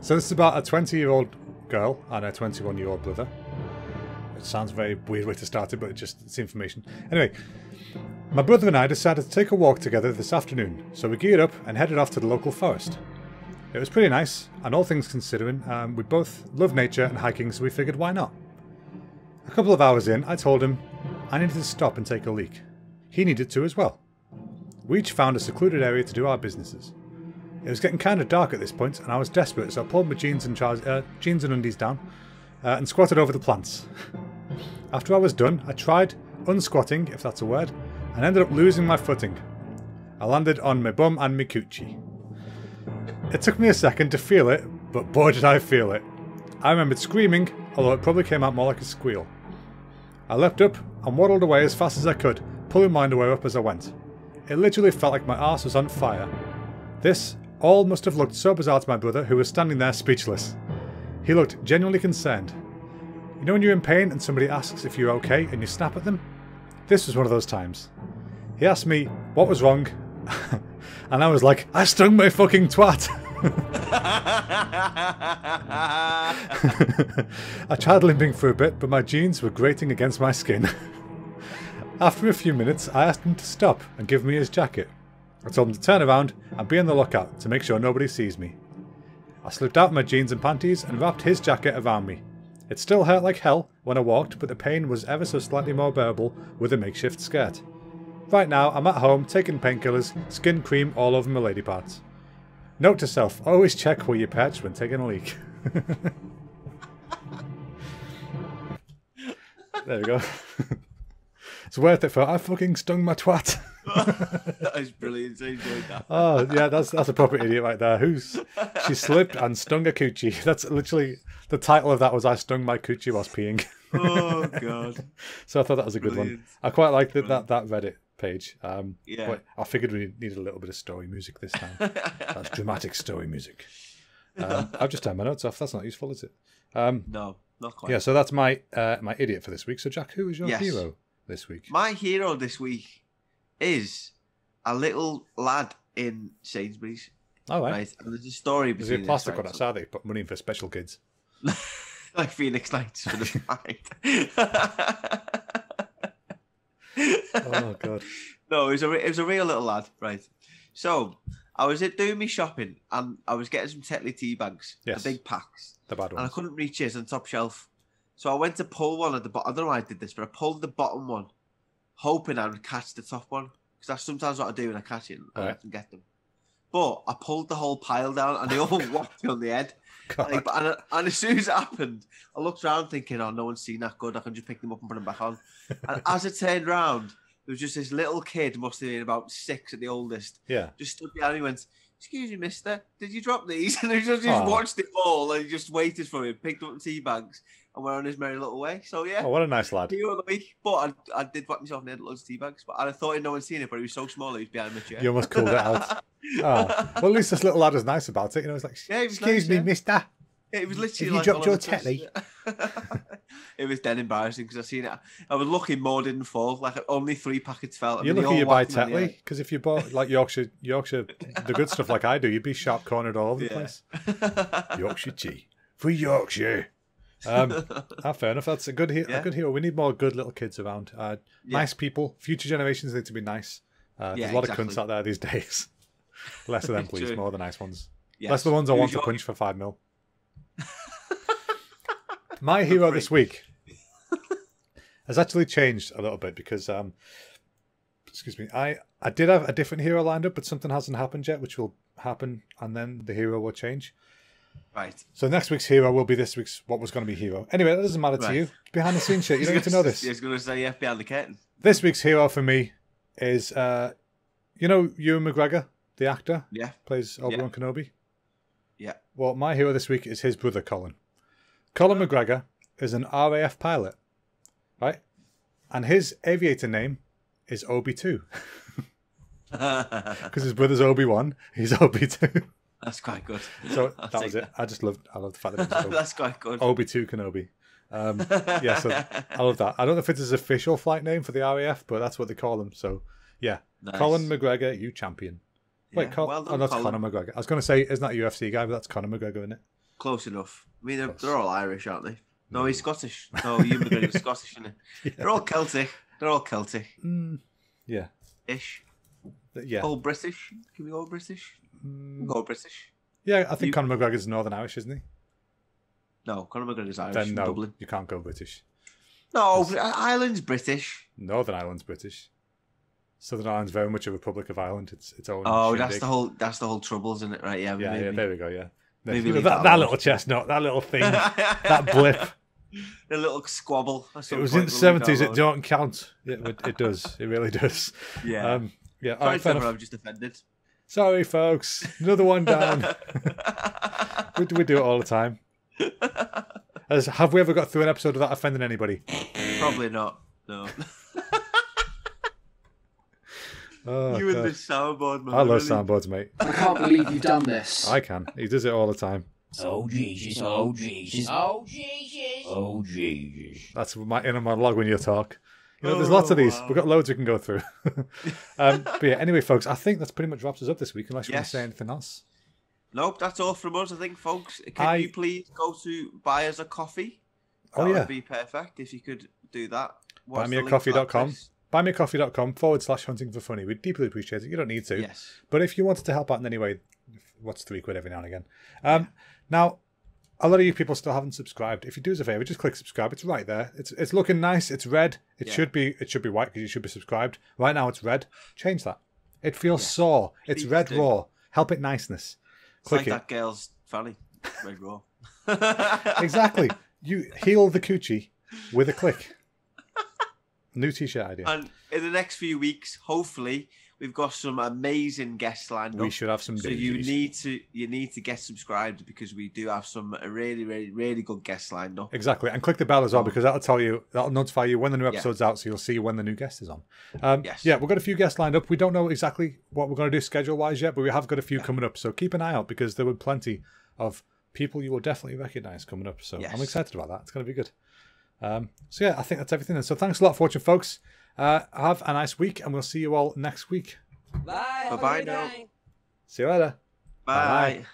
So this is about a 20-year-old girl and a 21-year-old brother. It sounds a very weird way to start it, but it's information. Anyway. My brother and I decided to take a walk together this afternoon, so we geared up and headed off to the local forest. It was pretty nice, and all things considering, we both love nature and hiking, so we figured why not. A couple of hours in, I told him I needed to stop and take a leak. He needed to as well. We each found a secluded area to do our businesses. It was getting kind of dark at this point, and I was desperate, so I pulled my jeans and undies down and squatted over the plants. After I was done, I tried unsquatting, if that's a word, and ended up losing my footing. I landed on my bum and my coochie. It took me a second to feel it, but boy did I feel it. I remembered screaming, although it probably came out more like a squeal. I leapt up and waddled away as fast as I could, pulling my underwear up as I went. It literally felt like my arse was on fire. This all must have looked so bizarre to my brother, who was standing there speechless. He looked genuinely concerned. You know when you're in pain and somebody asks if you're okay and you snap at them? This was one of those times. He asked me what was wrong, and I was like, I stung my fucking twat. I tried limping for a bit, but my jeans were grating against my skin. After a few minutes, I asked him to stop and give me his jacket. I told him to turn around and be on the lookout to make sure nobody sees me. I slipped out my jeans and panties and wrapped his jacket around me. It still hurt like hell when I walked, but the pain was ever so slightly more bearable with a makeshift skirt. Right now, I'm at home taking painkillers, skin cream all over my lady parts. Note to self, always check where you perch when taking a leak. There we go. It's worth it for I fucking stung my twat. That is brilliant. I enjoyed that. Oh yeah, that's a proper idiot right there. She slipped and stung a coochie. That's literally the title of that was I stung my coochie whilst peeing. Oh god. So I thought that was a good one. I quite liked that Reddit page. But I figured we needed a little bit of story music this time. That's dramatic story music. I've just turned my notes off. That's not useful, is it? No, not quite. Yeah, so that's my my idiot for this week. So Jack, who is your hero this week? My hero this week is a little lad in Sainsbury's. All right. And there's a story between. Is it plastic on outside? They put money in for special kids. Like Phoenix Nights for the fight. Oh god. No, it was a real little lad, right? So I was doing me shopping and I was getting some Tetley tea bags, the big packs, the bad ones, and I couldn't reach his on top shelf. So I went to pull one at the bottom. I don't know why I did this, but I pulled the bottom one, hoping I would catch the top one, because that's sometimes what I do when I catch it and I can get them. But I pulled the whole pile down and they all whacked me on the head. Like, and as soon as it happened, I looked around thinking, oh, no one's seen that good. I can just pick them up and put them back on. And as I turned round, there was just this little kid, must have been about 6 at the oldest. Yeah. Just stood behind me and went, excuse me, mister, did you drop these? And he just watched it all and he just waited for me, picked up the tea bags and went on his merry little way. So, yeah. Oh, what a nice lad. Hero of the week. But I did whack myself in the head with loads of tea bags. But I thought no one seen it, but he was so small, he was behind my chair. You almost called it out. Oh. Well, at least this little lad was nice about it. You know, it's like, excuse me, mister. Yeah, it was literally like, you dropped your Tetley? It was dead embarrassing because I seen it. I was lucky more didn't fall. Like only 3 packets fell. You're lucky you buy Tetley, because if you bought like Yorkshire, the good stuff like I do, you'd be sharp cornered all over the place. Yorkshire tea for Yorkshire. Fair enough. That's a good hero. We need more good little kids around. Nice people. Future generations need to be nice. There's a lot of cunts out there these days. Less of them, please. More of the nice ones. Yes. Less of the ones I want to punch for 5 mil. My hero this week has actually changed a little bit because, excuse me, I did have a different hero lined up, but something hasn't happened yet, which will happen, and then the hero will change. Right. So next week's hero will be this week's what was going to be hero. Anyway, that doesn't matter to you. Behind the scenes shit, you don't need to know this. I was going to say, behind the curtain. This week's hero for me is, you know, Ewan McGregor, the actor? Yeah. Plays Obi-Wan Kenobi? Yeah. Well, my hero this week is his brother, Colin. Colin McGregor is an RAF pilot, right? And his aviator name is Obi-2. Because his brother's Obi-Wan, he's Obi-2. That's quite good. So that was it. I love the fact that it was that's quite good. Obi-2 Kenobi. Yeah, so I love that. I don't know if it's his official flight name for the RAF, but that's what they call him. So, yeah. Nice. Colin McGregor, you champion. Wait, that's Conor McGregor. I was going to say, isn't that a UFC guy, but that's Conor McGregor, isn't it? Close enough. I mean, they're all Irish, aren't they? No, he's Scottish. No, Ewan McGregor's Scottish, isn't he? Yeah. They're all Celtic. Yeah. Ish. Yeah. All British. Can we go British? Go British. Yeah, I think Conor McGregor's Northern Irish, isn't he? No, Conor McGregor's Irish. Then no, Dublin. You can't go British. No, Ireland's British. Northern Ireland's British. Southern Ireland's very much a Republic of Ireland. It's own. Oh, that's the whole trouble, isn't it? Right? Yeah. Yeah. There we go. Yeah. Maybe that little chestnut, that little thing, that blip, the little squabble. It was in the 70s. It don't count. It does. It really does. Yeah. Yeah, sorry to everyone I've just offended. Sorry, folks. Another one down. we do it all the time. Have we ever got through an episode without offending anybody? Probably not. No. Oh, you and the soundboard, man. I love soundboards, mate. I can't believe you've done this. I can. He does it all the time. Oh, Jesus. Oh, Jesus. Oh, Jesus. Oh, Jesus. That's my inner monologue when you talk. You know, there's lots of these. Wow. We've got loads we can go through. But yeah, anyway, folks, I think that's pretty much wraps us up this week, unless you want to say anything else. Nope, that's all from us, I think, folks. Can you please go to buy us a coffee? That would be perfect if you could do that. Buymeacoffee.com. Buymeacoffee.com/hunting for funny. We'd deeply appreciate it. You don't need to. Yes. But if you wanted to help out in any way, what's £3 every now and again? Now, a lot of you people still haven't subscribed. If you do us a favour, just click subscribe. It's right there. It's looking nice. It's red. It should be white because you should be subscribed. Right now it's red. Change that. It feels sore. It's red raw. Help it niceness. Click like that girl's fanny. Red raw. Exactly. You heal the coochie with a click. New t-shirt idea. And in the next few weeks, hopefully, we've got some amazing guests lined up. We should have some. So you need to get subscribed because we do have some really, really, really good guests lined up. Exactly, and click the bell as well because that'll notify you when the new episode's out, so you'll see when the new guest is on. Yeah, we've got a few guests lined up. We don't know exactly what we're going to do schedule-wise yet, but we have got a few coming up. So keep an eye out because there were plenty of people you will definitely recognise coming up. So I'm excited about that. It's going to be good. So yeah, I think that's everything. And so thanks a lot for watching, folks. Have a nice week, and we'll see you all next week. Bye. Bye-bye now. See you later. Bye. Bye.